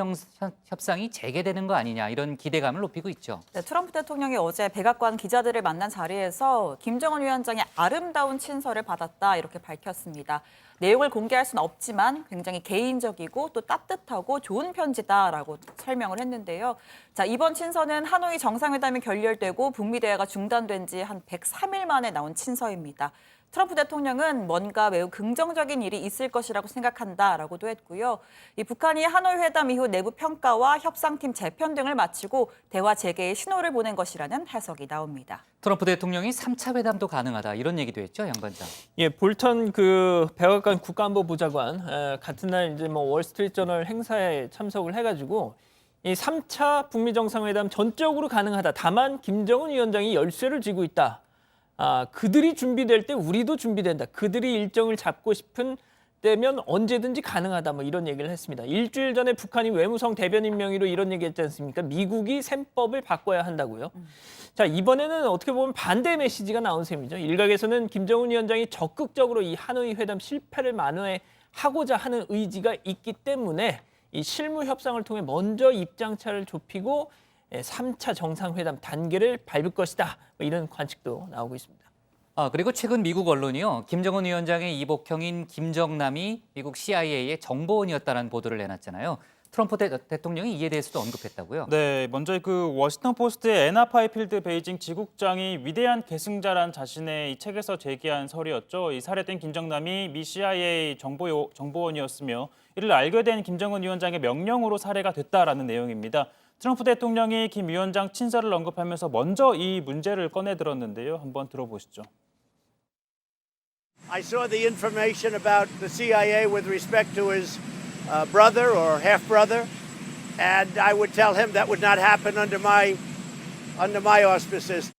협상이 재개되는 거 아니냐 이런 기대감을 높이고 있죠. 네, 트럼프 대통령이 어제 백악관 기자들을 만난 자리에서 김정은 위원장의 아름다운 친서를 받았다 이렇게 밝혔습니다. 내용을 공개할 수는 없지만 굉장히 개인적이고 또 따뜻하고 좋은 편지다라고 설명을 했는데요. 자, 이번 친서는 하노이 정상회담이 결렬되고 북미 대화가 중단된 지 한 103일 만에 나온 친서입니다. 트럼프 대통령은 뭔가 매우 긍정적인 일이 있을 것이라고 생각한다라고도 했고요. 이 북한이 하노이 회담 이후 내부 평가와 협상팀 재편 등을 마치고 대화 재개의 신호를 보낸 것이라는 해석이 나옵니다. 트럼프 대통령이 3차 회담도 가능하다 이런 얘기도 했죠, 양 반장. 예, 볼턴 그 백악관 국가안보 보좌관 같은 날 이제 뭐 월스트리트저널 행사에 참석을 해가지고 이 3차 북미 정상회담 전적으로 가능하다. 다만 김정은 위원장이 열쇠를 쥐고 있다. 그들이 준비될 때 우리도 준비된다. 그들이 일정을 잡고 싶은 때면 언제든지 가능하다. 뭐 이런 얘기를 했습니다. 일주일 전에 북한이 외무성 대변인 명의로 이런 얘기했지 않습니까? 미국이 셈법을 바꿔야 한다고요. 자, 이번에는 어떻게 보면 반대 메시지가 나온 셈이죠. 일각에서는 김정은 위원장이 적극적으로 이 하노이 회담 실패를 만회하고자 하는 의지가 있기 때문에 이 실무 협상을 통해 먼저 입장차를 좁히고 3차 정상회담 단계를 밟을 것이다. 뭐 이런 관측도 나오고 있습니다. 그리고 최근 미국 언론이요. 김정은 위원장의 이복형인 김정남이 미국 CIA의 정보원이었다는 보도를 내놨잖아요. 트럼프 대통령이 이에 대해서도 언급했다고요? 네, 먼저 그 워싱턴 포스트의 애나 파이필드 베이징 지국장이 위대한 계승자란 자신의 이 책에서 제기한 설이었죠. 이 살해된 김정남이 미 CIA 정보원이었으며 이를 알게 된 김정은 위원장의 명령으로 살해가 됐다라는 내용입니다. 트럼프 대통령이 김 위원장 친서를 언급하면서 먼저 이 문제를 꺼내 들었는데요. 한번 들어보시죠. I saw the information about the CIA with respect to his brother or half-brother, and I would tell him that would not happen under my auspices.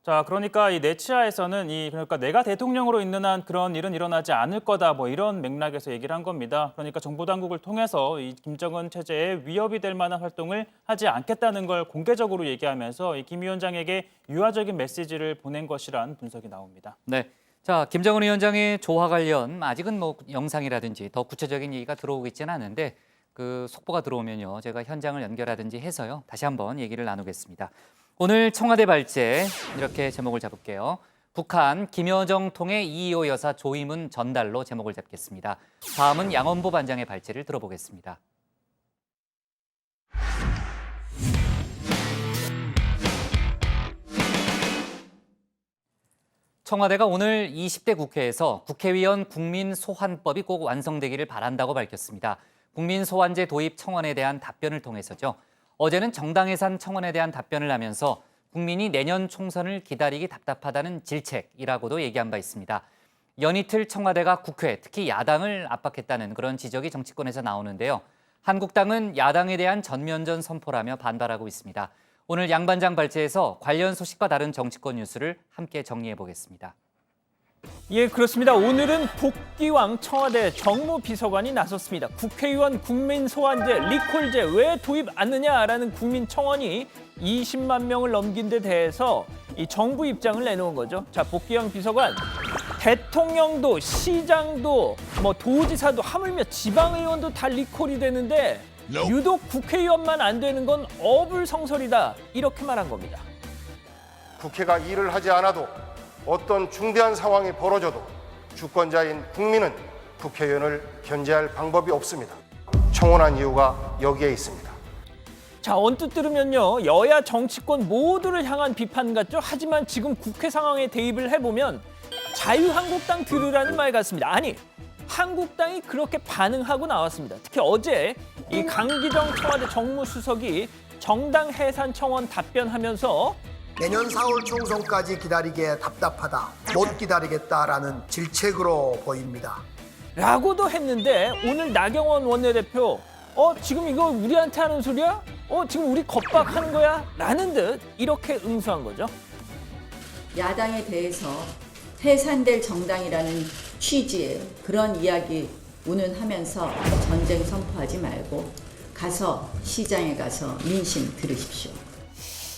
자, 그러니까 이 내치하에서는 그러니까 내가 대통령으로 있는 한 그런 일은 일어나지 않을 거다, 뭐 이런 맥락에서 얘기를 한 겁니다. 그러니까 정보 당국을 통해서 이 김정은 체제에 위협이 될 만한 활동을 하지 않겠다는 걸 공개적으로 얘기하면서 이 김 위원장에게 유화적인 메시지를 보낸 것이란 분석이 나옵니다. 네. 자, 김정은 위원장의 조화 관련 아직은 뭐 영상이라든지 더 구체적인 얘기가 들어오고 있지는 않은데 그 속보가 들어오면요, 제가 현장을 연결하든지 해서요 다시 한번 얘기를 나누겠습니다. 오늘 청와대 발제 이렇게 제목을 잡을게요. 북한 김여정 통해 이희호 여사 조의문 전달로 제목을 잡겠습니다. 다음은 양원보 반장의 발제를 들어보겠습니다. 청와대가 오늘 20대 국회에서 국회의원 국민소환법이 꼭 완성되기를 바란다고 밝혔습니다. 국민소환제 도입 청원에 대한 답변을 통해서죠. 어제는 정당 예산 청원에 대한 답변을 하면서 국민이 내년 총선을 기다리기 답답하다는 질책이라고도 얘기한 바 있습니다. 연이틀 청와대가 국회, 특히 야당을 압박했다는 그런 지적이 정치권에서 나오는데요. 한국당은 야당에 대한 전면전 선포라며 반발하고 있습니다. 오늘 양 반장 발제에서 관련 소식과 다른 정치권 뉴스를 함께 정리해 보겠습니다. 예, 그렇습니다. 오늘은 복귀왕 청와대 정무비서관이 나섰습니다. 국회의원 국민소환제, 리콜제 왜 도입 않느냐라는 국민 청원이 20만 명을 넘긴 데 대해서 이 정부 입장을 내놓은 거죠. 자, 복귀왕 비서관, 대통령도 시장도 뭐 도지사도 하물며 지방의원도 다 리콜이 되는데 유독 국회의원만 안 되는 건 어불성설이다, 이렇게 말한 겁니다. 국회가 일을 하지 않아도 어떤 중대한 상황이 벌어져도 주권자인 국민은 국회의원을 견제할 방법이 없습니다. 청원한 이유가 여기에 있습니다. 자, 언뜻 들으면요, 여야 정치권 모두를 향한 비판 같죠. 하지만 지금 국회 상황에 대입을 해보면 자유한국당 들으라는 말 같습니다. 아니, 한국당이 그렇게 반응하고 나왔습니다. 특히 어제 이 강기정 청와대 정무수석이 정당 해산 청원 답변하면서 내년 4월 총선까지 기다리기에 답답하다, 못 기다리겠다라는 질책으로 보입니다. 라고도 했는데 오늘 나경원 원내대표 지금 이거 우리한테 하는 소리야? 지금 우리 겁박하는 거야? 라는 듯 이렇게 응수한 거죠. 야당에 대해서 해산될 정당이라는 취지의 그런 이야기 운운하면서 전쟁 선포하지 말고 가서 시장에 가서 민심 들으십시오.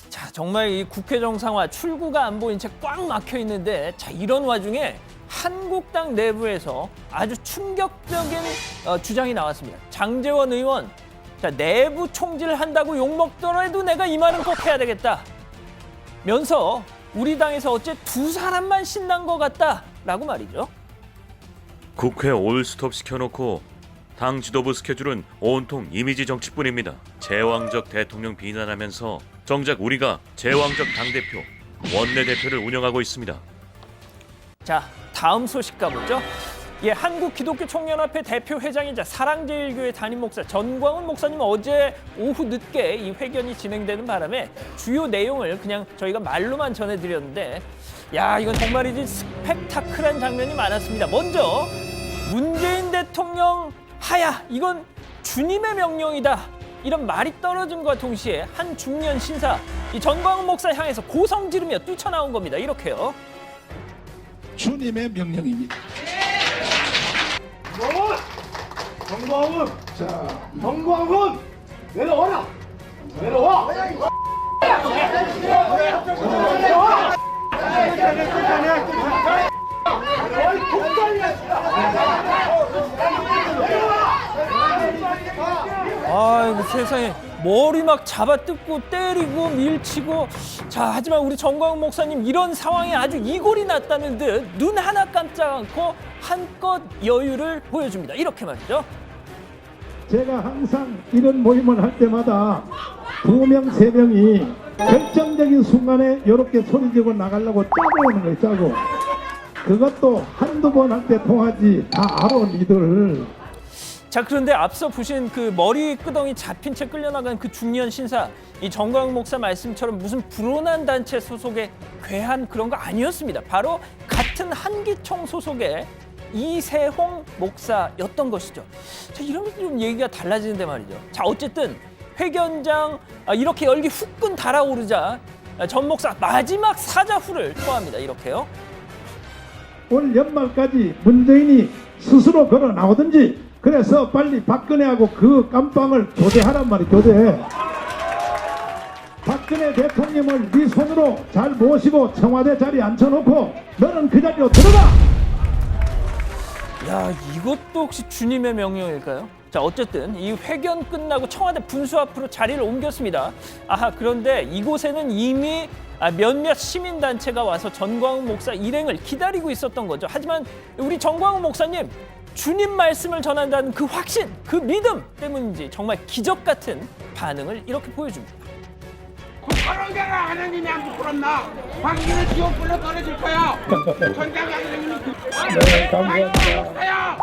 자, 정말 이 국회 정상화 출구가 안 보인 채 꽉 막혀 있는데, 자, 이런 와중에 한국당 내부에서 아주 충격적인 주장이 나왔습니다. 장제원 의원, 자, 내부 총질을 한다고 욕먹더라도 내가 이 말은 꼭 해야 되겠다 면서 우리 당에서 어째 두 사람만 신난 것 같다라고 말이죠. 국회 올스톱 시켜놓고 당 지도부 스케줄은 온통 이미지 정치뿐입니다. 제왕적 대통령 비난하면서 정작 우리가 제왕적 당대표, 원내대표를 운영하고 있습니다. 자, 다음 소식 가보죠. 예, 한국기독교총연합회 대표회장이자 사랑제일교회 담임 목사 전광훈 목사님 어제 오후 늦게 이 회견이 진행되는 바람에 주요 내용을 그냥 저희가 말로만 전해드렸는데, 야, 이건 정말이지 스펙타클한 장면이 많았습니다. 먼저 문재인 대통령 하야, 이건 주님의 명령이다, 이런 말이 떨어짐과 동시에 한 중년 신사, 이 전광훈 목사 향해서 고성 지르며 뛰쳐나온 겁니다. 이렇게요. 주님의 명령입니다. 정광훈! 자, 정광훈! 내려와라! 내려와! 아이고 세상에, 머리 막 잡아뜯고 때리고 밀치고. 자, 하지만 우리 정광훈 목사님 이런 상황에 아주 이골이 났다는 듯 눈 하나 깜짝 않고 한껏 여유를 보여줍니다. 이렇게 말이죠. 제가 항상 이런 모임을 할 때마다 2명, 3명이 결정적인 순간에 이렇게 소리지고 나가려고 짜고 오는 거예요. 짜고. 그것도 한두 번 할 때 통하지. 다 알아, 니들. 자, 그런데 앞서 보신 그 머리 끄덩이 잡힌 채 끌려나간 그 중년 신사, 이 정광훈 목사 말씀처럼 무슨 불온한 단체 소속의 괴한 그런 거 아니었습니다. 바로 같은 한기총 소속의 이세홍 목사였던 것이죠. 자, 이러면 좀 얘기가 달라지는데 말이죠. 자, 어쨌든 회견장 이렇게 열기 후끈 달아오르자 전 목사 마지막 사자후를 토합니다. 이렇게요. 올 연말까지 문재인이 스스로 걸어 나오든지 그래서 빨리 박근혜하고 그 깜빵을 교대하란 말이야. 교대. 박근혜 대통령을 네 손으로 잘 모시고 청와대 자리에 앉혀놓고 너는 그 자리로 들어가. 야, 이것도 혹시 주님의 명령일까요? 자, 어쨌든 이 회견 끝나고 청와대 분수 앞으로 자리를 옮겼습니다. 아하, 그런데 이곳에는 이미 몇몇 시민단체가 와서 전광훈 목사 일행을 기다리고 있었던 거죠. 하지만 우리 전광훈 목사님, 주님 말씀을 전한다는 그 확신, 그 믿음 때문인지 정말 기적 같은 반응을 이렇게 보여줍니다. 부끄러운데가 하나님이 안 부끄럽나? 당신은 지옥불로 떨어질 거야. 전장에 하나님은 네, 감사합니다.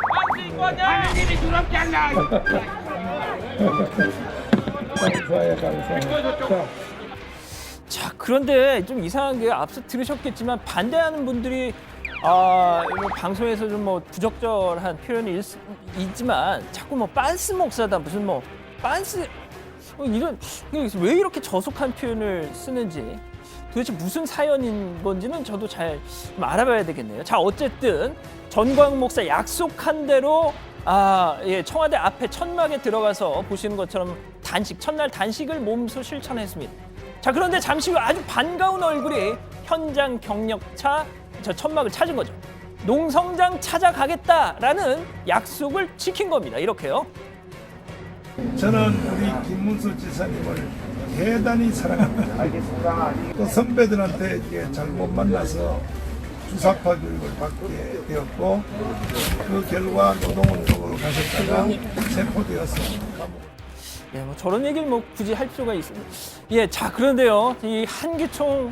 하나님이 두렵지 않나? 감사해요. 자, 그런데 좀 이상한 게 앞서 들으셨겠지만 반대하는 분들이 뭐 방송에서 좀 뭐 부적절한 표현이 있지만 자꾸 뭐 빤스 목사다 무슨 뭐 빤스 이런 왜 이렇게 저속한 표현을 쓰는지 도대체 무슨 사연인 건지는 저도 잘 좀 알아봐야 되겠네요. 자, 어쨌든 전광훈 목사 약속한 대로 청와대 앞에 천막에 들어가서 보시는 것처럼 첫날 단식을 몸소 실천했습니다. 자, 그런데 잠시 후 아주 반가운 얼굴이 현장 경력차 저 천막을 찾은 거죠. 농성장 찾아가겠다라는 약속을 지킨 겁니다. 이렇게요. 저는 우리 김문수 지사님을 대단히 사랑합니다. 알겠습니다. 또 선배들한테 이게 잘못 만나서 주사파 교육을 받게 되었고 그 결과 노동운동으로 가셨다가 체포되었습니다. 예, 뭐 저런 얘기를 뭐 굳이 할 필요가 있습니다. 예, 자, 그런데요, 이 한기총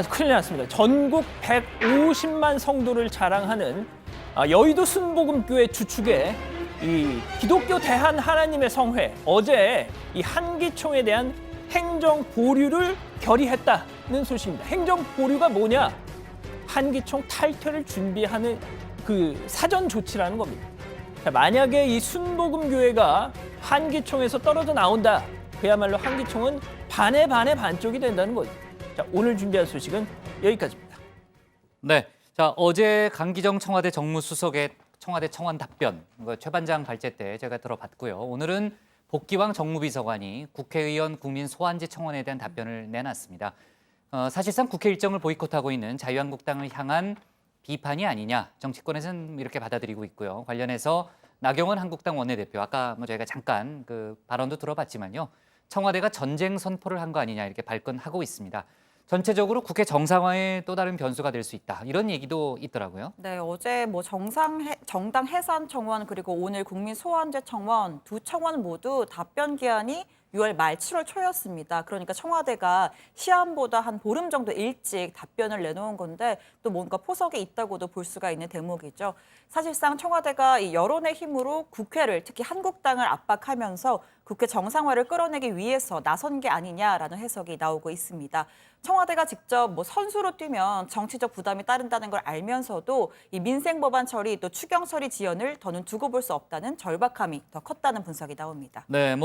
큰일 났습니다. 전국 150만 성도를 자랑하는 여의도 순복음교회 주축의 이 기독교 대한 하나님의 성회, 어제 이 한기총에 대한 행정 보류를 결의했다는 소식입니다. 행정 보류가 뭐냐? 한기총 탈퇴를 준비하는 그 사전 조치라는 겁니다. 자, 만약에 이 순복음교회가 한기총에서 떨어져 나온다, 그야말로 한기총은 반의 반쪽이 된다는 거죠. 자, 오늘 준비한 소식은 여기까지입니다. 네, 자, 어제 강기정 청와대 정무수석의 청와대 청원 답변, 최 반장 발제 때 제가 들어봤고요. 오늘은 복기왕 정무비서관이 국회의원 국민 소환제 청원에 대한 답변을 내놨습니다. 사실상 국회 일정을 보이콧하고 있는 자유한국당을 향한 비판이 아니냐, 정치권에서는 이렇게 받아들이고 있고요. 관련해서 나경원 한국당 원내대표, 아까 저희가 잠깐 그 발언도 들어봤지만요. 청와대가 전쟁 선포를 한 거 아니냐 이렇게 발끈하고 있습니다. 전체적으로 국회 정상화에 또 다른 변수가 될 수 있다, 이런 얘기도 있더라고요. 네, 어제 뭐 정당 해산 청원 그리고 오늘 국민 소환제 청원 두 청원 모두 답변 기한이 6월 말 7월 초였습니다. 그러니까 청와대가 시한보다 한 보름 정도 일찍 답변을 내놓은 건데 또 뭔가 포석이 있다고도 볼 수가 있는 대목이죠. 사실상 청와대가 이 여론의 힘으로 국회를, 특히 한국당을 압박하면서 국회 정상화를 끌어내기 위해서 나선 게 아니냐라는 해석이 나오고 있습니다. 청와대가 직접 뭐 선수로 뛰면 정치적 부담이 따른다는 걸 알면서도 이 민생 법안 처리 또 추경 처리 지연을 더는 두고 볼 수 없다는 절박함이 더 컸다는 분석이 나옵니다. 네,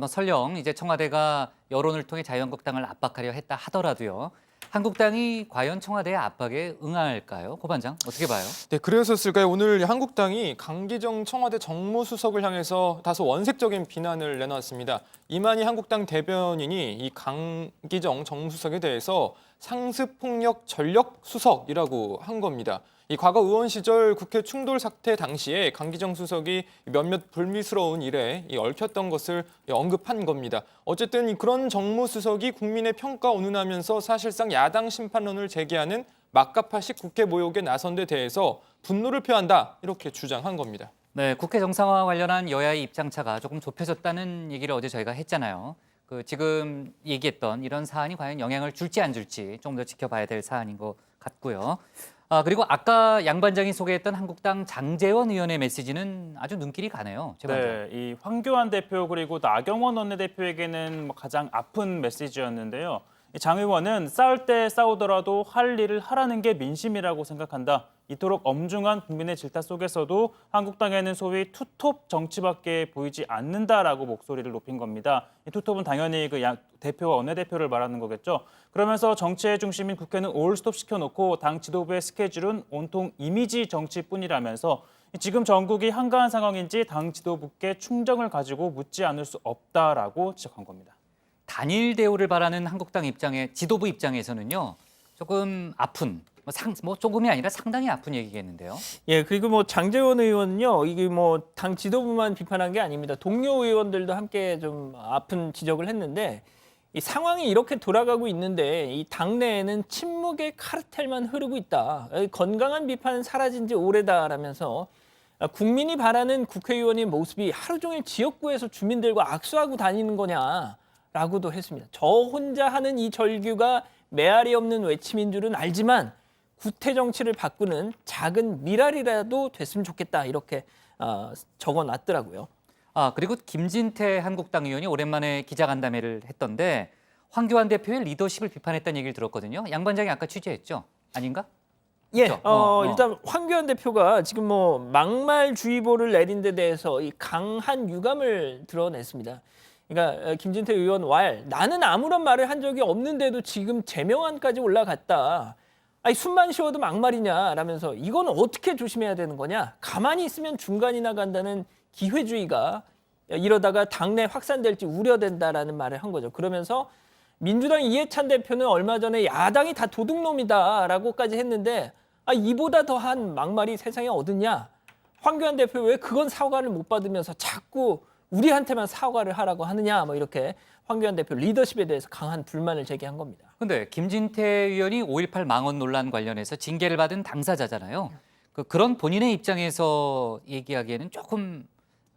설령 이제 청와대가 여론을 통해 자유한국당을 압박하려 했다 하더라도요. 한국당이 과연 청와대의 압박에 응할까요? 고 반장, 어떻게 봐요? 네, 그래서일까요? 오늘 한국당이 강기정 청와대 정무수석을 향해서 다소 원색적인 비난을 내놨습니다. 이만희 한국당 대변인이 이 강기정 정무수석에 대해서 상습폭력 전력 수석이라고 한 겁니다. 이 과거 의원 시절 국회 충돌 사태 당시에 강기정 수석이 몇몇 불미스러운 일에 얽혔던 것을 언급한 겁니다. 어쨌든 그런 정무수석이 국민의 평가 운운하면서 사실상 야당 심판론을 제기하는 막가파식 국회 모욕에 나선 데 대해서 분노를 표한다, 이렇게 주장한 겁니다. 네, 국회 정상화 관련한 여야의 입장차가 조금 좁혀졌다는 얘기를 어제 저희가 했잖아요. 지금 얘기했던 이런 사안이 과연 영향을 줄지 안 줄지 좀 더 지켜봐야 될 사안인 것 같고요. 그리고 아까 양 반장이 소개했던 한국당 장제원 의원의 메시지는 아주 눈길이 가네요. 네, 이 황교안 대표 그리고 나경원 원내대표에게는 가장 아픈 메시지였는데요. 장 의원은 싸울 때 싸우더라도 할 일을 하라는 게 민심이라고 생각한다. 이토록 엄중한 국민의 질타 속에서도 한국당에는 소위 투톱 정치밖에 보이지 않는다라고 목소리를 높인 겁니다. 이 투톱은 당연히 그 대표와 원내대표를 말하는 거겠죠. 그러면서 정치의 중심인 국회는 올스톱 시켜놓고 당 지도부의 스케줄은 온통 이미지 정치뿐이라면서 지금 전국이 한가한 상황인지 당 지도부께 충정을 가지고 묻지 않을 수 없다라고 지적한 겁니다. 단일 대우를 바라는 한국당 지도부 입장에서는요, 조금 아픈, 조금이 아니라 상당히 아픈 얘기겠는데요. 예, 그리고 장제원 의원은요, 이게 당 지도부만 비판한 게 아닙니다. 동료 의원들도 함께 좀 아픈 지적을 했는데, 이 상황이 이렇게 돌아가고 있는데 이 당내에는 침묵의 카르텔만 흐르고 있다. 건강한 비판은 사라진 지 오래다라면서 국민이 바라는 국회의원의 모습이 하루 종일 지역구에서 주민들과 악수하고 다니는 거냐라고도 했습니다. 저 혼자 하는 이 절규가 메아리 없는 외침인 줄은 알지만 구태 정치를 바꾸는 작은 미랄이라도 됐으면 좋겠다 이렇게 적어놨더라고요. 그리고 김진태 한국당 의원이 오랜만에 기자간담회를 했던데 황교안 대표의 리더십을 비판했다는 얘기를 들었거든요. 양 반장이 아까 취재했죠? 아닌가? 예, 일단 황교안 대표가 지금 막말주의보를 내린 데 대해서 이 강한 유감을 드러냈습니다. 그러니까 김진태 의원 나는 아무런 말을 한 적이 없는데도 지금 제명안까지 올라갔다. 숨만 쉬어도 막말이냐라면서 이건 어떻게 조심해야 되는 거냐? 가만히 있으면 중간이나 간다는 기회주의가 이러다가 당내 확산될지 우려된다라는 말을 한 거죠. 그러면서 민주당 이해찬 대표는 얼마 전에 야당이 다 도둑놈이다라고까지 했는데 이보다 더한 막말이 세상에 어딨냐? 황교안 대표 왜 그건 사과를 못 받으면서 자꾸 우리한테만 사과를 하라고 하느냐? 이렇게 황교안 대표 리더십에 대해서 강한 불만을 제기한 겁니다. 근데 김진태 의원이 5.18 망언 논란 관련해서 징계를 받은 당사자잖아요. 그런 본인의 입장에서 얘기하기에는 조금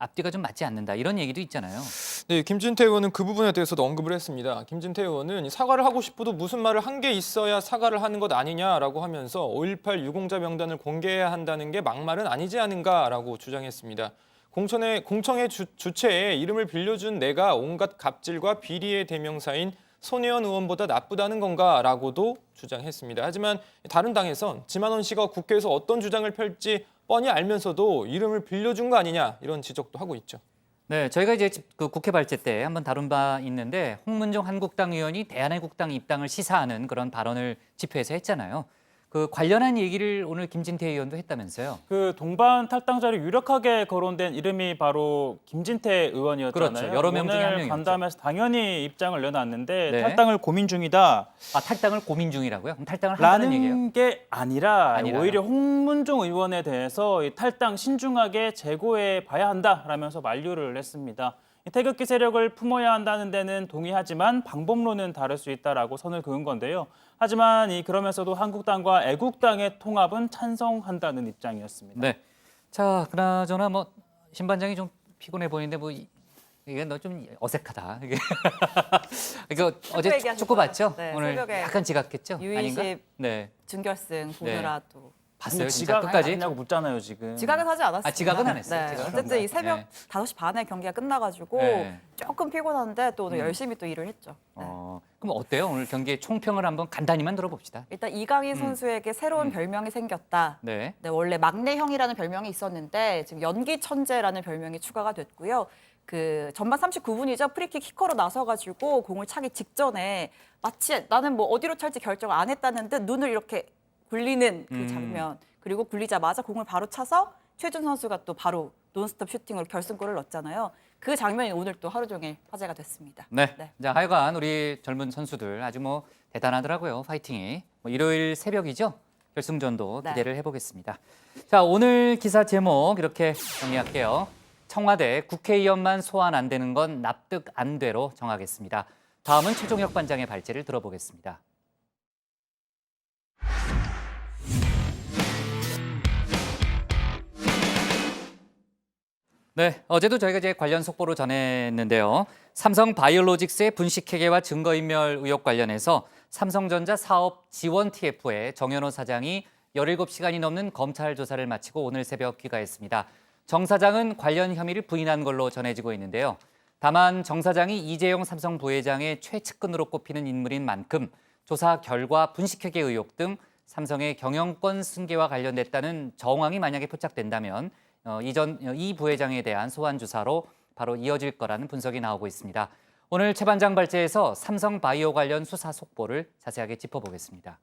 앞뒤가 좀 맞지 않는다 이런 얘기도 있잖아요. 네, 김진태 의원은 그 부분에 대해서도 언급을 했습니다. 김진태 의원은 사과를 하고 싶어도 무슨 말을 한 게 있어야 사과를 하는 것 아니냐라고 하면서 5.18 유공자 명단을 공개해야 한다는 게 막말은 아니지 않은가라고 주장했습니다. 공청회 주체에 이름을 빌려준 내가 온갖 갑질과 비리의 대명사인 손혜원 의원보다 나쁘다는 건가라고도 주장했습니다. 하지만 다른 당에선 지만원 씨가 국회에서 어떤 주장을 펼지 뻔히 알면서도 이름을 빌려준 거 아니냐 이런 지적도 하고 있죠. 네, 저희가 이제 그 국회 발제 때 한번 다룬 바 있는데 홍문종 한국당 의원이 대한애국당 입당을 시사하는 그런 발언을 집회에서 했잖아요. 그 관련한 얘기를 오늘 김진태 의원도 했다면서요. 그 동반 탈당자를 유력하게 거론된 이름이 바로 김진태 의원이었잖아요. 그렇죠. 여러 명 중에 한 명이었죠. 간담회에서 당연히 입장을 내놨는데 네. 탈당을 고민 중이다. 탈당을 고민 중이라고요? 그럼 탈당을 한다는 얘기예요? 라는 게 아니라 아니라요? 오히려 홍문종 의원에 대해서 이 탈당 신중하게 재고해 봐야 한다라면서 만류를 했습니다. 태극기 세력을 품어야 한다는 데는 동의하지만 방법론은 다를 수 있다라고 선을 그은 건데요. 하지만 그러면서도 한국당과 애국당의 통합은 찬성한다는 입장이었습니다. 네. 자, 그나저나 신 반장이 좀 피곤해 보이는데 이게 너 좀 어색하다. 이거 어제 축구 봤죠? 네, 오늘 약간 지각했죠? 아닌가? U20 네. 준결승 보느라 또. 봤어요, 진짜 끝까지? 하냐고 묻잖아요, 지금. 지각은 하지 않았어요. 지각은 안 했어요. 네. 어쨌든 이 새벽 5시 반에 경기가 끝나가지고 조금 피곤한데 또 오늘 열심히 또 일을 했죠. 네. 그럼 어때요? 오늘 경기의 총평을 한번 간단히만 들어봅시다. 일단 이강인 선수에게 새로운 별명이 생겼다. 네. 네, 원래 막내형이라는 별명이 있었는데 지금 연기 천재라는 별명이 추가가 됐고요. 그 전반 39분이죠. 프리킥 키커로 나서가지고 공을 차기 직전에 마치 나는 어디로 찰지 결정 안 했다는 듯 눈을 이렇게 굴리는 그 장면. 그리고 굴리자마자 공을 바로 차서 최준 선수가 또 바로 논스톱 슈팅으로 결승골을 넣었잖아요. 그 장면이 오늘 또 하루 종일 화제가 됐습니다. 네. 자, 하여간 우리 젊은 선수들 아주 대단하더라고요. 파이팅이. 일요일 새벽이죠. 결승전도 기대를 해보겠습니다. 자, 오늘 기사 제목 이렇게 정리할게요. 청와대 국회의원만 소환 안 되는 건 납득 안 되로 정하겠습니다. 다음은 최종혁 반장의 발제를 들어보겠습니다. 네, 어제도 저희가 이제 관련 속보로 전했는데요. 삼성 바이오로직스의 분식회계와 증거인멸 의혹 관련해서 삼성전자 사업 지원 TF의 정현호 사장이 17시간이 넘는 검찰 조사를 마치고 오늘 새벽 귀가했습니다. 정 사장은 관련 혐의를 부인한 걸로 전해지고 있는데요. 다만 정 사장이 이재용 삼성 부회장의 최측근으로 꼽히는 인물인 만큼 조사 결과 분식회계 의혹 등 삼성의 경영권 승계와 관련됐다는 정황이 만약에 포착된다면 이 부회장에 대한 소환 조사로 바로 이어질 거라는 분석이 나오고 있습니다. 오늘 최반장 발제에서 삼성바이오 관련 수사 속보를 자세하게 짚어보겠습니다.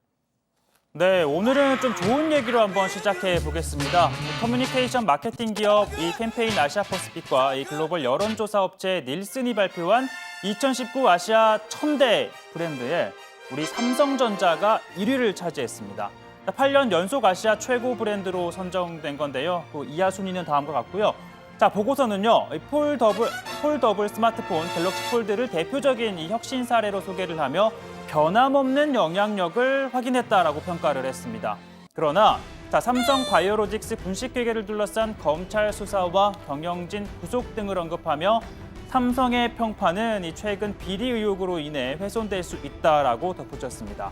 네, 오늘은 좀 좋은 얘기로 한번 시작해 보겠습니다. 커뮤니케이션 마케팅 기업 이 캠페인 아시아퍼시픽과 이 글로벌 여론조사 업체 닐슨이 발표한 2019 아시아 1000대 브랜드에 우리 삼성전자가 1위를 차지했습니다. 8년 연속 아시아 최고 브랜드로 선정된 건데요. 이하 순위는 다음과 같고요. 자, 보고서는요, 폴더블 스마트폰 갤럭시 폴드를 대표적인 이 혁신 사례로 소개를 하며 변함없는 영향력을 확인했다라고 평가를 했습니다. 그러나 삼성 바이오로직스 분식회계를 둘러싼 검찰 수사와 경영진 구속 등을 언급하며 삼성의 평판은 이 최근 비리 의혹으로 인해 훼손될 수 있다라고 덧붙였습니다.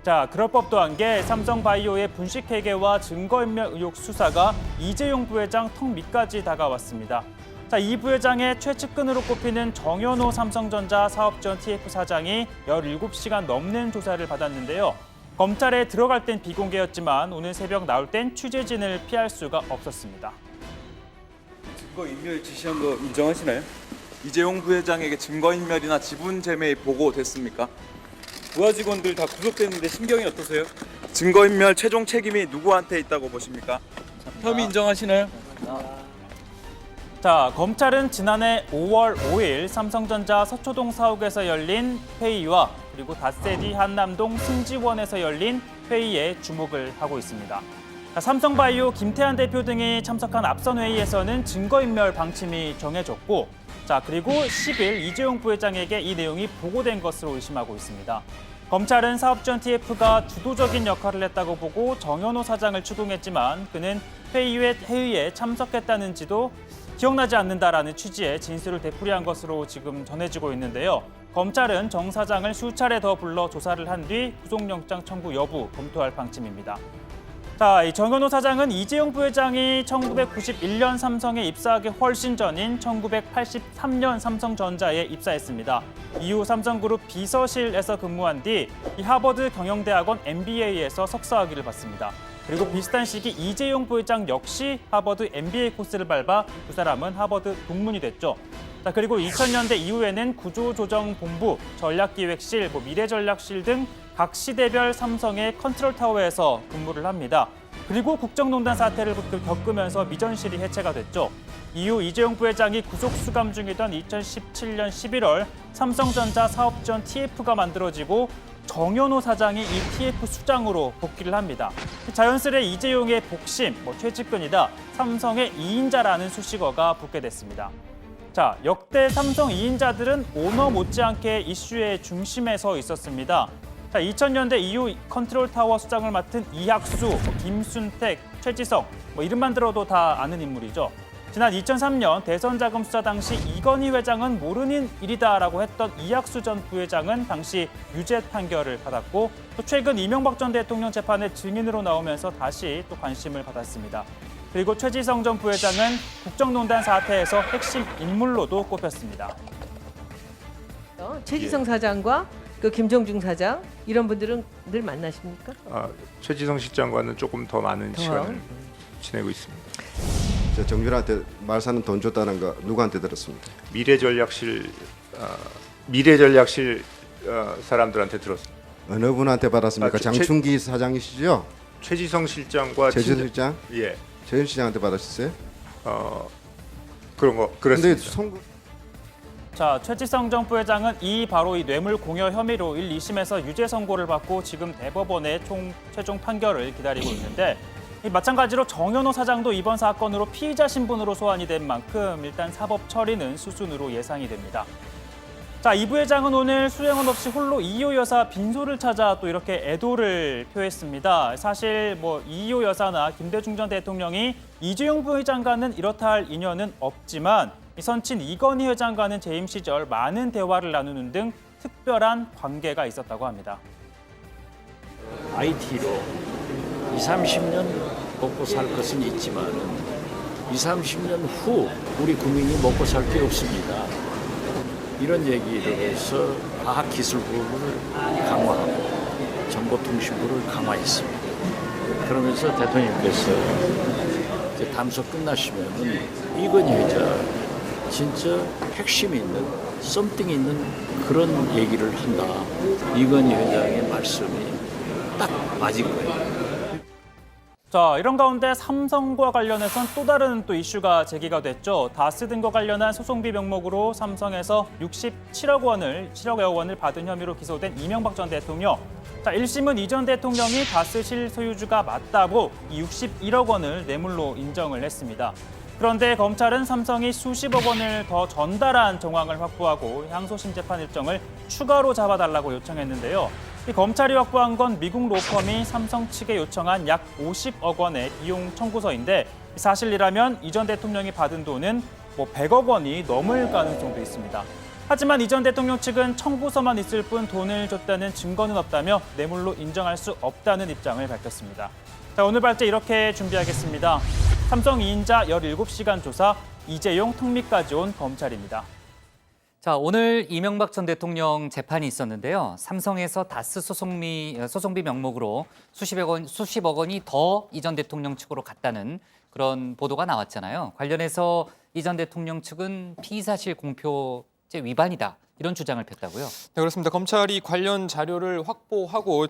자, 그럴 법도 한 게 삼성바이오의 분식회계와 증거인멸 의혹 수사가 이재용 부회장 턱 밑까지 다가왔습니다. 자, 이 부회장의 최측근으로 꼽히는 정현호 삼성전자 사업지원 TF 사장이 17시간 넘는 조사를 받았는데요. 검찰에 들어갈 땐 비공개였지만 오늘 새벽 나올 땐 취재진을 피할 수가 없었습니다. 증거인멸 지시한 거 인정하시나요? 이재용 부회장에게 증거인멸이나 지분제매 보고됐습니까? 부하 직원들 다 구속됐는데 심경이 어떠세요? 증거인멸 최종 책임이 누구한테 있다고 보십니까? 혐의 인정하시나요? 자, 검찰은 지난해 5월 5일 삼성전자 서초동 사옥에서 열린 회의와 그리고 닷새뒤 한남동 승지원에서 열린 회의에 주목을 하고 있습니다. 자, 삼성바이오 김태한 대표 등이 참석한 앞선 회의에서는 증거인멸 방침이 정해졌고, 자, 그리고 10일 이재용 부회장에게 이 내용이 보고된 것으로 의심하고 있습니다. 검찰은 사업지원 TF가 주도적인 역할을 했다고 보고 정현호 사장을 추궁했지만 그는 회의에 참석했다는지도 기억나지 않는다라는 취지의 진술을 되풀이한 것으로 지금 전해지고 있는데요. 검찰은 정 사장을 수차례 더 불러 조사를 한 뒤 구속영장 청구 여부 검토할 방침입니다. 자, 이 정현호 사장은 이재용 부회장이 1991년 삼성에 입사하기 훨씬 전인 1983년 삼성전자에 입사했습니다. 이후 삼성그룹 비서실에서 근무한 뒤 이 하버드 경영대학원 MBA에서 석사학위를 받습니다. 그리고 비슷한 시기 이재용 부회장 역시 하버드 MBA 코스를 밟아 두 사람은 하버드 동문이 됐죠. 자, 그리고 2000년대 이후에는 구조조정본부, 전략기획실, 미래전략실 등 각 시대별 삼성의 컨트롤타워에서 근무를 합니다. 그리고 국정농단 사태를 겪으면서 미전실이 해체가 됐죠. 이후 이재용 부회장이 구속 수감 중이던 2017년 11월 삼성전자 사업지원 TF가 만들어지고 정현호 사장이 이 TF 수장으로 복귀를 합니다. 자연스레 이재용의 복심, 최측근이다, 삼성의 2인자라는 수식어가 붙게 됐습니다. 자, 역대 삼성 2인자들은 오너 못지않게 이슈의 중심에 서 있었습니다. 자, 2000년대 이후 컨트롤타워 수장을 맡은 이학수, 김순택, 최지성, 이름만 들어도 다 아는 인물이죠. 지난 2003년 대선 자금 수사 당시 이건희 회장은 모르는 일이다라고 했던 이학수 전 부회장은 당시 유죄 판결을 받았고, 또 최근 이명박 전 대통령 재판에 증인으로 나오면서 다시 또 관심을 받았습니다. 그리고 최지성 전 부회장은 국정농단 사태에서 핵심 인물로도 꼽혔습니다. 최지성 사장과 그 김정중 사장 이런 분들은 늘 만나십니까? 최지성 실장과는 조금 더 많은 시간을 지내고 있습니다. 정준한테 말사는 돈 줬다는 거 누구한테 들었습니까? 미래전략실 사람들한테 들었습니다. 어느 분한테 받았습니까? 장충기 사장이시죠? 최지성 실장과 최지성 실장? 예. 최지성 실장한테 받으셨어요? 그랬습니다. 자, 최지성 전 부회장은 바로 이 뇌물 공여 혐의로 1, 2심에서 유죄 선고를 받고 지금 대법원의 최종 판결을 기다리고 있는데, 마찬가지로 정현호 사장도 이번 사건으로 피의자 신분으로 소환이 된 만큼 일단 사법 처리는 수순으로 예상이 됩니다. 자, 이 부회장은 오늘 수행원 없이 홀로 이효 여사 빈소를 찾아 또 이렇게 애도를 표했습니다. 사실 이효 여사나 김대중 전 대통령이 이재용 부회장과는 이렇다 할 인연은 없지만 선친 이건희 회장과는 재임 시절 많은 대화를 나누는 등 특별한 관계가 있었다고 합니다. IT로 20, 30년 먹고 살 것은 있지만 20, 30년 후 우리 국민이 먹고 살 게 없습니다. 이런 얘기를 해서 과학기술부를 강화하고 정보통신부를 강화했습니다. 그러면서 대통령께서 이제 담소 끝나시면은 이건희 회장 진짜 핵심 있는 썸띵 있는 그런 얘기를 한다. 이건희 회장의 말씀이 딱 맞은 거예요. 자, 이런 가운데 삼성과 관련해선 또 다른 이슈가 제기가 됐죠. 다스 등과 관련한 소송비 명목으로 삼성에서 7억여 원을 받은 혐의로 기소된 이명박 전 대통령. 자, 1심은 이 전 대통령이 다스 실소유주가 맞다고 이 61억 원을 뇌물로 인정을 했습니다. 그런데 검찰은 삼성이 수십억 원을 더 전달한 정황을 확보하고 항소심 재판 일정을 추가로 잡아달라고 요청했는데요. 이 검찰이 확보한 건 미국 로펌이 삼성 측에 요청한 약 50억 원의 비용 청구서인데 사실이라면 이 전 대통령이 받은 돈은 100억 원이 넘을 가능성도 있습니다. 하지만 이 전 대통령 측은 청구서만 있을 뿐 돈을 줬다는 증거는 없다며 뇌물로 인정할 수 없다는 입장을 밝혔습니다. 자, 오늘 발제 이렇게 준비하겠습니다. 삼성 2인자 17시간 조사, 이재용 특미까지 온 검찰입니다. 자, 오늘 이명박 전 대통령 재판이 있었는데요. 삼성에서 다스 소송비 명목으로 수십억 원이 더 이 전 대통령 측으로 갔다는 그런 보도가 나왔잖아요. 관련해서 이 전 대통령 측은 피의사실 공표죄 위반이다. 이런 주장을 폈다고요? 네, 그렇습니다. 검찰이 관련 자료를 확보하고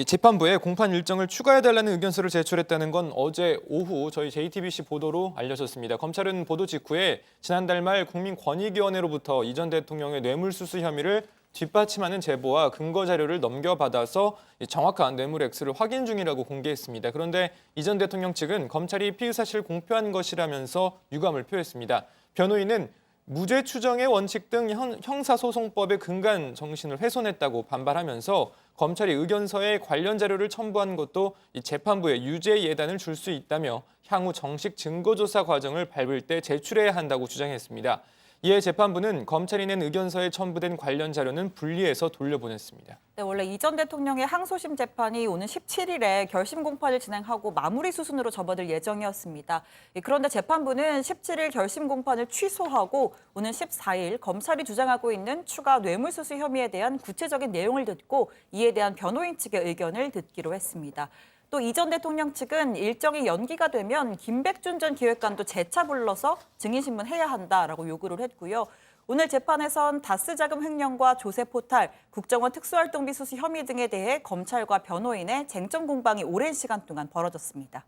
재판부에 공판 일정을 추가해달라는 의견서를 제출했다는 건 어제 오후 저희 JTBC 보도로 알려졌습니다. 검찰은 보도 직후에 지난달 말 국민권익위원회로부터 이 전 대통령의 뇌물수수 혐의를 뒷받침하는 제보와 근거 자료를 넘겨받아서 정확한 뇌물 액수를 확인 중이라고 공개했습니다. 그런데 이 전 대통령 측은 검찰이 피의사실 공표한 것이라면서 유감을 표했습니다. 변호인은 무죄 추정의 원칙 등 형사소송법의 근간 정신을 훼손했다고 반발하면서 검찰이 의견서에 관련 자료를 첨부한 것도 이 재판부에 유죄 예단을 줄 수 있다며 향후 정식 증거조사 과정을 밟을 때 제출해야 한다고 주장했습니다. 이에 재판부는 검찰이 낸 의견서에 첨부된 관련 자료는 분리해서 돌려보냈습니다. 네, 원래 이 전 대통령의 항소심 재판이 오는 17일에 결심 공판을 진행하고 마무리 수순으로 접어들 예정이었습니다. 그런데 재판부는 17일 결심 공판을 취소하고 오는 14일 검찰이 주장하고 있는 추가 뇌물수수 혐의에 대한 구체적인 내용을 듣고 이에 대한 변호인 측의 의견을 듣기로 했습니다. 또 이 전 대통령 측은 일정이 연기가 되면 김백준 전 기획관도 재차 불러서 증인신문해야 한다라고 요구를 했고요. 오늘 재판에선 다스 자금 횡령과 조세 포탈, 국정원 특수활동비 수수 혐의 등에 대해 검찰과 변호인의 쟁점 공방이 오랜 시간 동안 벌어졌습니다.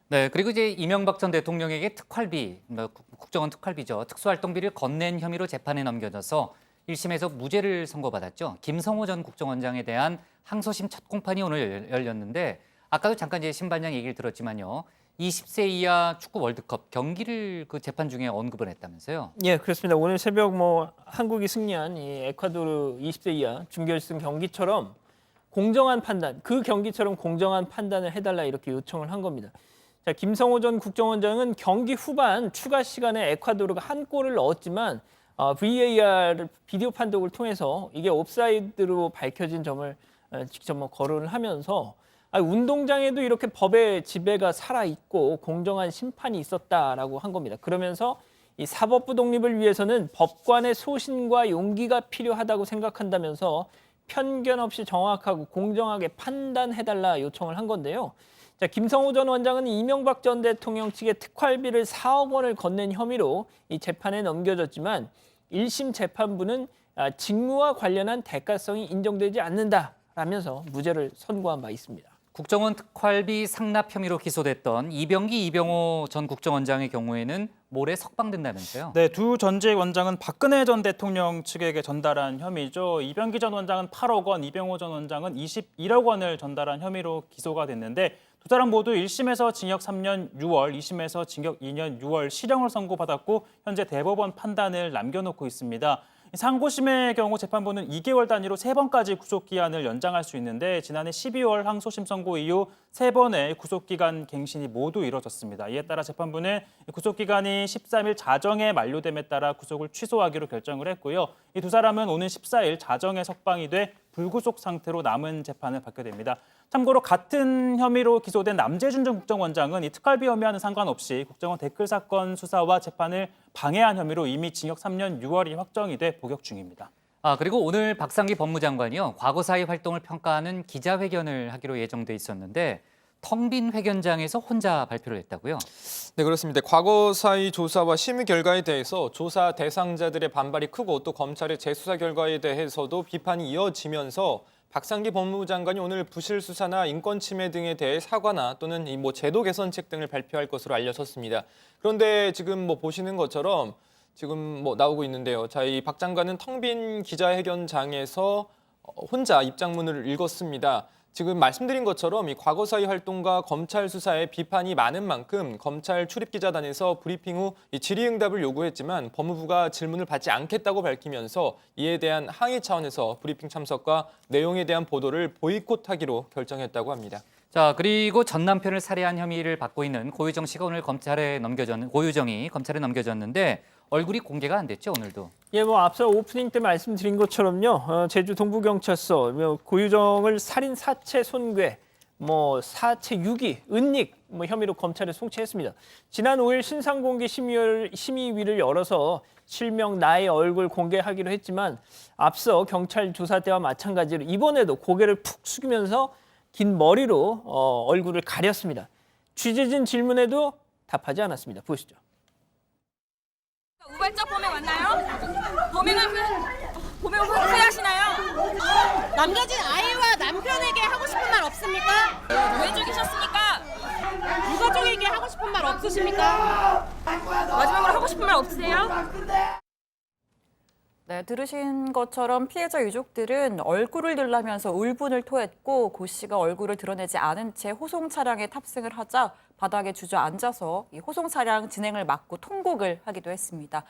네, 그리고 이제 이명박 전 대통령에게 특활비, 국정원 특활비죠. 특수활동비를 건넨 혐의로 재판에 넘겨져서 1심에서 무죄를 선고받았죠. 김성호 전 국정원장에 대한 항소심 첫 공판이 오늘 열렸는데 아까도 잠깐 이제 신반장 얘기를 들었지만요. 20세 이하 축구 월드컵 경기를 그 재판 중에 언급을 했다면서요? 예, 그렇습니다. 오늘 새벽 한국이 승리한 이 에콰도르 20세 이하 준결승 경기처럼 공정한 판단, 그 경기처럼 공정한 판단을 해달라 이렇게 요청을 한 겁니다. 자, 김성호 전 국정원장은 경기 후반 추가 시간에 에콰도르가 한 골을 넣었지만 VAR 비디오 판독을 통해서 이게 옵사이드로 밝혀진 점을 직접 거론을 하면서 운동장에도 이렇게 법의 지배가 살아있고 공정한 심판이 있었다라고 한 겁니다. 그러면서 이 사법부 독립을 위해서는 법관의 소신과 용기가 필요하다고 생각한다면서 편견 없이 정확하고 공정하게 판단해달라 요청을 한 건데요. 자, 김성호 전 원장은 이명박 전 대통령 측의 특활비를 4억 원을 건넨 혐의로 이 재판에 넘겨졌지만 1심 재판부는 직무와 관련한 대가성이 인정되지 않는다라면서 무죄를 선고한 바 있습니다. 국정원 특활비 상납 혐의로 기소됐던 이병호 전 국정원장의 경우에는 모레 석방된다면서요? 네, 두 전직 원장은 박근혜 전 대통령 측에게 전달한 혐의죠. 이병기 전 원장은 8억 원, 이병호 전 원장은 21억 원을 전달한 혐의로 기소가 됐는데 두 사람 모두 1심에서 징역 3년 6월, 2심에서 징역 2년 6월 실형을 선고받았고 현재 대법원 판단을 남겨놓고 있습니다. 상고심의 경우 재판부는 2개월 단위로 3번까지 구속기한을 연장할 수 있는데 지난해 12월 항소심 선고 이후 3번의 구속기간 갱신이 모두 이뤄졌습니다. 이에 따라 재판부는 구속기간이 13일 자정에 만료됨에 따라 구속을 취소하기로 결정을 했고요. 이 두 사람은 오는 14일 자정에 석방이 돼 불구속 상태로 남은 재판을 받게 됩니다. 참고로 같은 혐의로 기소된 남재준 전 국정원장은 이 특활비 혐의와는 상관없이 국정원 댓글 사건 수사와 재판을 방해한 혐의로 이미 징역 3년 6월이 확정이 돼 복역 중입니다. 그리고 오늘 박상기 법무장관이요. 과거사의 활동을 평가하는 기자회견을 하기로 예정돼 있었는데 텅 빈 회견장에서 혼자 발표를 했다고요? 네, 그렇습니다. 과거사의 조사와 심의 결과에 대해서 조사 대상자들의 반발이 크고 또 검찰의 재수사 결과에 대해서도 비판이 이어지면서 박상기 법무장관이 오늘 부실 수사나 인권 침해 등에 대해 사과나 또는 이 제도 개선책 등을 발표할 것으로 알려졌습니다. 그런데 지금 보시는 것처럼 지금 나오고 있는데요. 자, 이 박 장관은 텅 빈 기자회견장에서 혼자 입장문을 읽었습니다. 지금 말씀드린 것처럼 이 과거사의 활동과 검찰 수사에 비판이 많은 만큼 검찰 출입기자단에서 브리핑 후 이 질의응답을 요구했지만 법무부가 질문을 받지 않겠다고 밝히면서 이에 대한 항의 차원에서 브리핑 참석과 내용에 대한 보도를 보이콧하기로 결정했다고 합니다. 자, 그리고 전 남편을 살해한 혐의를 받고 있는 고유정 씨가 오늘 고유정이 검찰에 넘겨졌는데 얼굴이 공개가 안 됐죠, 오늘도? 예, 앞서 오프닝 때 말씀드린 것처럼요. 제주 동부경찰서 고유정을 살인 사체 손괴, 사체 유기, 은닉 혐의로 검찰에 송치했습니다. 지난 5일 신상공개 심의위를 열어서 실명 나의 얼굴 공개하기로 했지만 앞서 경찰 조사 때와 마찬가지로 이번에도 고개를 푹 숙이면서 긴 머리로 얼굴을 가렸습니다. 취재진 질문에도 답하지 않았습니다. 보시죠. 우발적 범행 맞나요? 범행을 후회하시나요? 남겨진 아이와 남편에게 하고 싶은 말 없습니까? 왜 죽이셨습니까? 유가족에게 하고 싶은 말 없으십니까? 마지막으로 하고 싶은 말 없으세요? 네, 들으신 것처럼 피해자 유족들은 얼굴을 들라면서 울분을 토했고 고 씨가 얼굴을 드러내지 않은 채 호송 차량에 탑승을 하자 바닥에 주저앉아서 이 호송 차량 진행을 막고 통곡을 하기도 했습니다.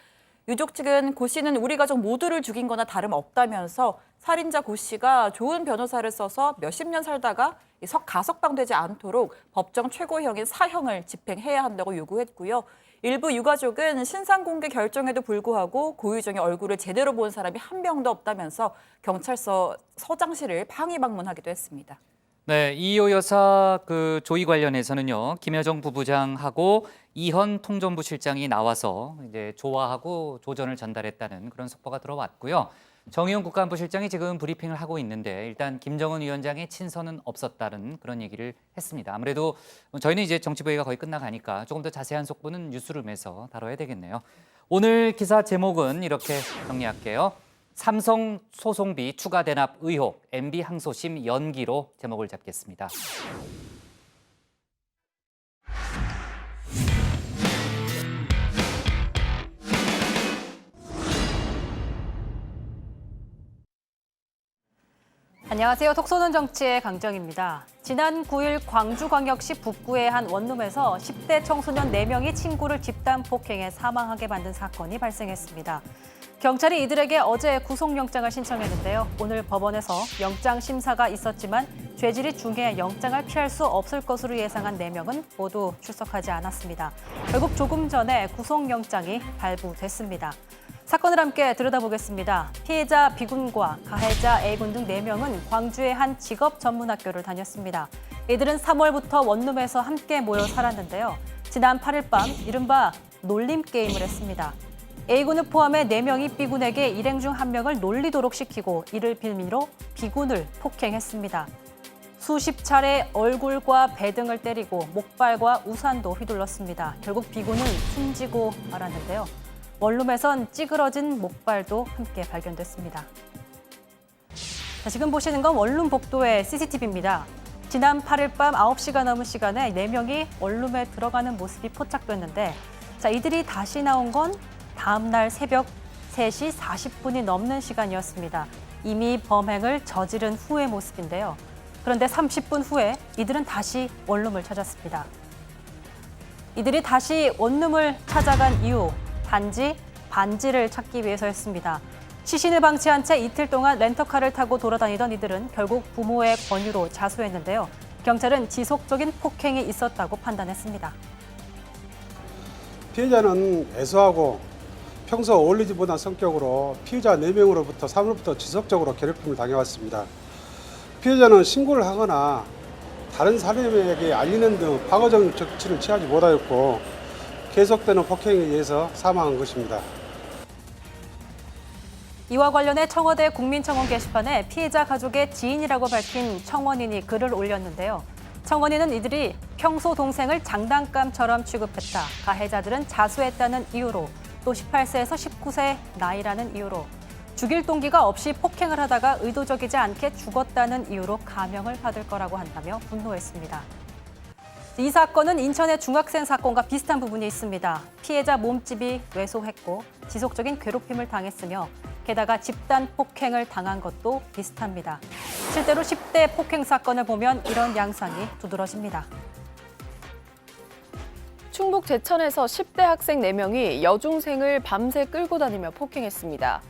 유족 측은 고 씨는 우리 가족 모두를 죽인 거나 다름없다면서 살인자 고 씨가 좋은 변호사를 써서 몇십 년 살다가 가석방되지 않도록 법정 최고형인 사형을 집행해야 한다고 요구했고요. 일부 유가족은 신상공개 결정에도 불구하고 고유정의 얼굴을 제대로 본 사람이 한 명도 없다면서 경찰서 서장실을 방위 방문하기도 했습니다. 네, 이호 여사 조의 관련해서는요. 김여정 부부장하고 이현 통전부 실장이 나와서 이제 조화하고 조전을 전달했다는 그런 속보가 들어왔고요. 정의용 국가안보실장이 지금 브리핑을 하고 있는데 일단 김정은 위원장의 친서는 없었다는 그런 얘기를 했습니다. 아무래도 저희는 이제 정치부회가 거의 끝나가니까 조금 더 자세한 속보는 뉴스룸에서 다뤄야 되겠네요. 오늘 기사 제목은 이렇게 정리할게요. 삼성 소송비 추가 대납 의혹, MB 항소심 연기로 제목을 잡겠습니다. 안녕하세요. 톡 쏘는 정치의 강정입니다. 지난 9일 광주광역시 북구의 한 원룸에서 10대 청소년 4명이 친구를 집단 폭행해 사망하게 만든 사건이 발생했습니다. 경찰이 이들에게 어제 구속영장을 신청했는데요. 오늘 법원에서 영장 심사가 있었지만 죄질이 중해 영장을 피할 수 없을 것으로 예상한 4명은 모두 출석하지 않았습니다. 결국 조금 전에 구속영장이 발부됐습니다. 사건을 함께 들여다보겠습니다. 피해자 B군과 가해자 A군 등 4명은 광주의 한 직업 전문학교를 다녔습니다. 이들은 3월부터 원룸에서 함께 모여 살았는데요. 지난 8일 밤 이른바 놀림 게임을 했습니다. A군을 포함해 4명이 B군에게 일행 중 1명을 놀리도록 시키고 이를 빌미로 B군을 폭행했습니다. 수십 차례 얼굴과 배 등을 때리고 목발과 우산도 휘둘렀습니다. 결국 B군은 숨지고 말았는데요. 원룸에선 찌그러진 목발도 함께 발견됐습니다. 지금 보시는 건 원룸 복도의 CCTV입니다. 지난 8일 밤 9시가 넘은 시간에 4명이 원룸에 들어가는 모습이 포착됐는데 이들이 다시 나온 건 다음 날 새벽 3시 40분이 넘는 시간이었습니다. 이미 범행을 저지른 후의 모습인데요. 그런데 30분 후에 이들은 다시 원룸을 찾았습니다. 이들이 다시 원룸을 찾아간 이유, 단지 반지를 찾기 위해서였습니다. 시신을 방치한 채 이틀 동안 렌터카를 타고 돌아다니던 이들은 결국 부모의 권유로 자수했는데요. 경찰은 지속적인 폭행이 있었다고 판단했습니다. 피해자는 애소하고 평소 어울리지 못한 성격으로 피해자 4명으로부터 3으로부터 지속적으로 괴롭힘을 당해왔습니다. 피해자는 신고를 하거나 다른 사람에게 알리는 등 방어적 조치를 취하지 못하였고 계속되는 폭행에 의해서 사망한 것입니다. 이와 관련해 청와대 국민청원 게시판에 피해자 가족의 지인이라고 밝힌 청원인이 글을 올렸는데요. 청원인은 이들이 평소 동생을 장난감처럼 취급했다. 가해자들은 자수했다는 이유로 또 18세에서 19세 나이라는 이유로 죽일 동기가 없이 폭행을 하다가 의도적이지 않게 죽었다는 이유로 감형을 받을 거라고 한다며 분노했습니다. 이 사건은 인천의 중학생 사건과 비슷한 부분이 있습니다. 피해자 몸집이 왜소했고 지속적인 괴롭힘을 당했으며 게다가 집단 폭행을 당한 것도 비슷합니다. 실제로 10대 폭행 사건을 보면 이런 양상이 두드러집니다. 충북 제천에서 10대 학생 4명이 여중생을 밤새 끌고 다니며 폭행했습니다.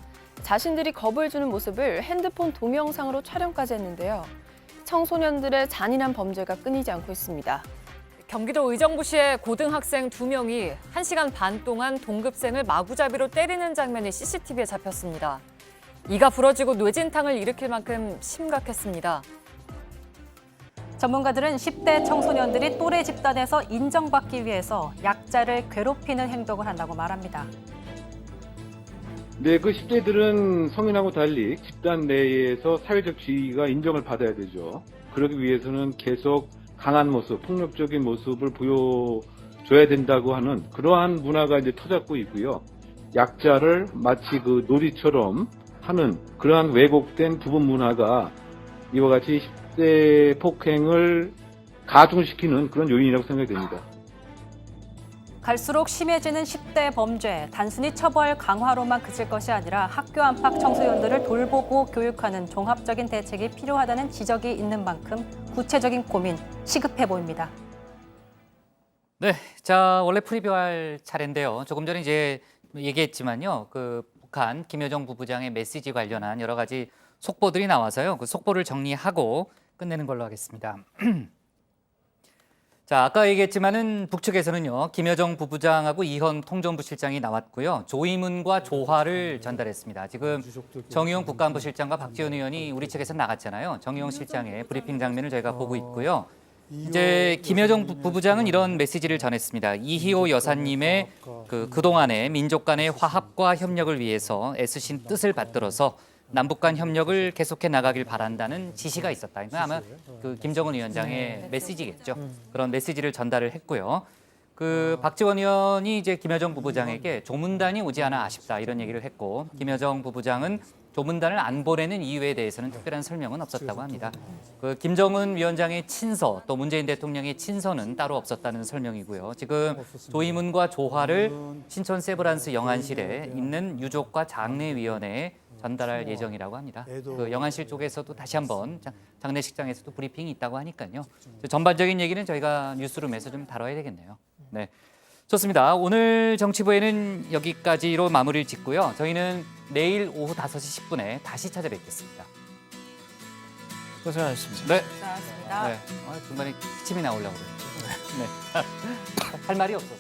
자신들이 겁을 주는 모습을 핸드폰 동영상으로 촬영까지 했는데요. 청소년들의 잔인한 범죄가 끊이지 않고 있습니다. 경기도 의정부시의 고등학생 2명이 1시간 반 동안 동급생을 마구잡이로 때리는 장면이 CCTV에 잡혔습니다. 이가 부러지고 뇌진탕을 일으킬 만큼 심각했습니다. 전문가들은 10대 청소년들이 또래 집단에서 인정받기 위해서 약자를 괴롭히는 행동을 한다고 말합니다. 네, 그 10대들은 성인하고 달리 집단 내에서 사회적 지위가 인정을 받아야 되죠. 그러기 위해서는 계속 강한 모습, 폭력적인 모습을 보여줘야 된다고 하는 그러한 문화가 이제 터잡고 있고요. 약자를 마치 그 놀이처럼 하는 그러한 왜곡된 부분 문화가 이와 같이 10대 폭행을 가중시키는 그런 요인이라고 생각이 됩니다. 갈수록 심해지는 10대 범죄, 단순히 처벌 강화로만 그칠 것이 아니라 학교 안팎 청소년들을 돌보고 교육하는 종합적인 대책이 필요하다는 지적이 있는 만큼 구체적인 고민 시급해 보입니다. 네, 자 원래 프리뷰할 차례인데요. 조금 전에 이제 얘기했지만요, 그 북한 김여정 부부장의 메시지 관련한 여러 가지 속보들이 나와서요, 그 속보를 정리하고 끝내는 걸로 하겠습니다. 자, 아까 얘기했지만은 북측에서는요, 김여정 부부장하고 이현 통전부 실장이 나왔고요, 조의문과 조화를 전달했습니다. 지금 정의용 국가안보실장과 박지원 의원이 우리 측에서 나갔잖아요. 정의용 실장의 브리핑 장면을 저희가 보고 있고요. 이제 김여정 부부장은 이런 메시지를 전했습니다. 이희호 여사님의 그동안의 민족 간의 화합과 협력을 위해서 애쓰신 뜻을 받들어서 남북 간 협력을 계속해 나가길 바란다는 지시가 있었다. 이건 아마 그 김정은 위원장의 메시지겠죠. 그런 메시지를 전달을 했고요. 그 박지원 의원이 이제 김여정 부부장에게 조문단이 오지 않아 아쉽다 이런 얘기를 했고, 김여정 부부장은 조문단을 안 보내는 이유에 대해서는 특별한 설명은 없었다고 합니다. 그 김정은 위원장의 친서 또 문재인 대통령의 친서는 따로 없었다는 설명이고요. 지금 조의문과 조화를 신촌 세브란스 영안실에 있는 유족과 장례위원회에 전달할 예정이라고 합니다. 그 영안실 쪽에서도 다시 한번 장례식장에서도 브리핑이 있다고 하니까요. 전반적인 얘기는 저희가 뉴스룸에서 좀 다뤄야 되겠네요. 네, 좋습니다. 오늘 정치부에는 여기까지로 마무리를 짓고요. 저희는 내일 오후 5시 10분에 다시 찾아뵙겠습니다. 고생하셨습니다. 네. 고생하셨습니다. 네. 중간에 기침이 나오려고 그랬죠. 네. 할 말이 없었어요.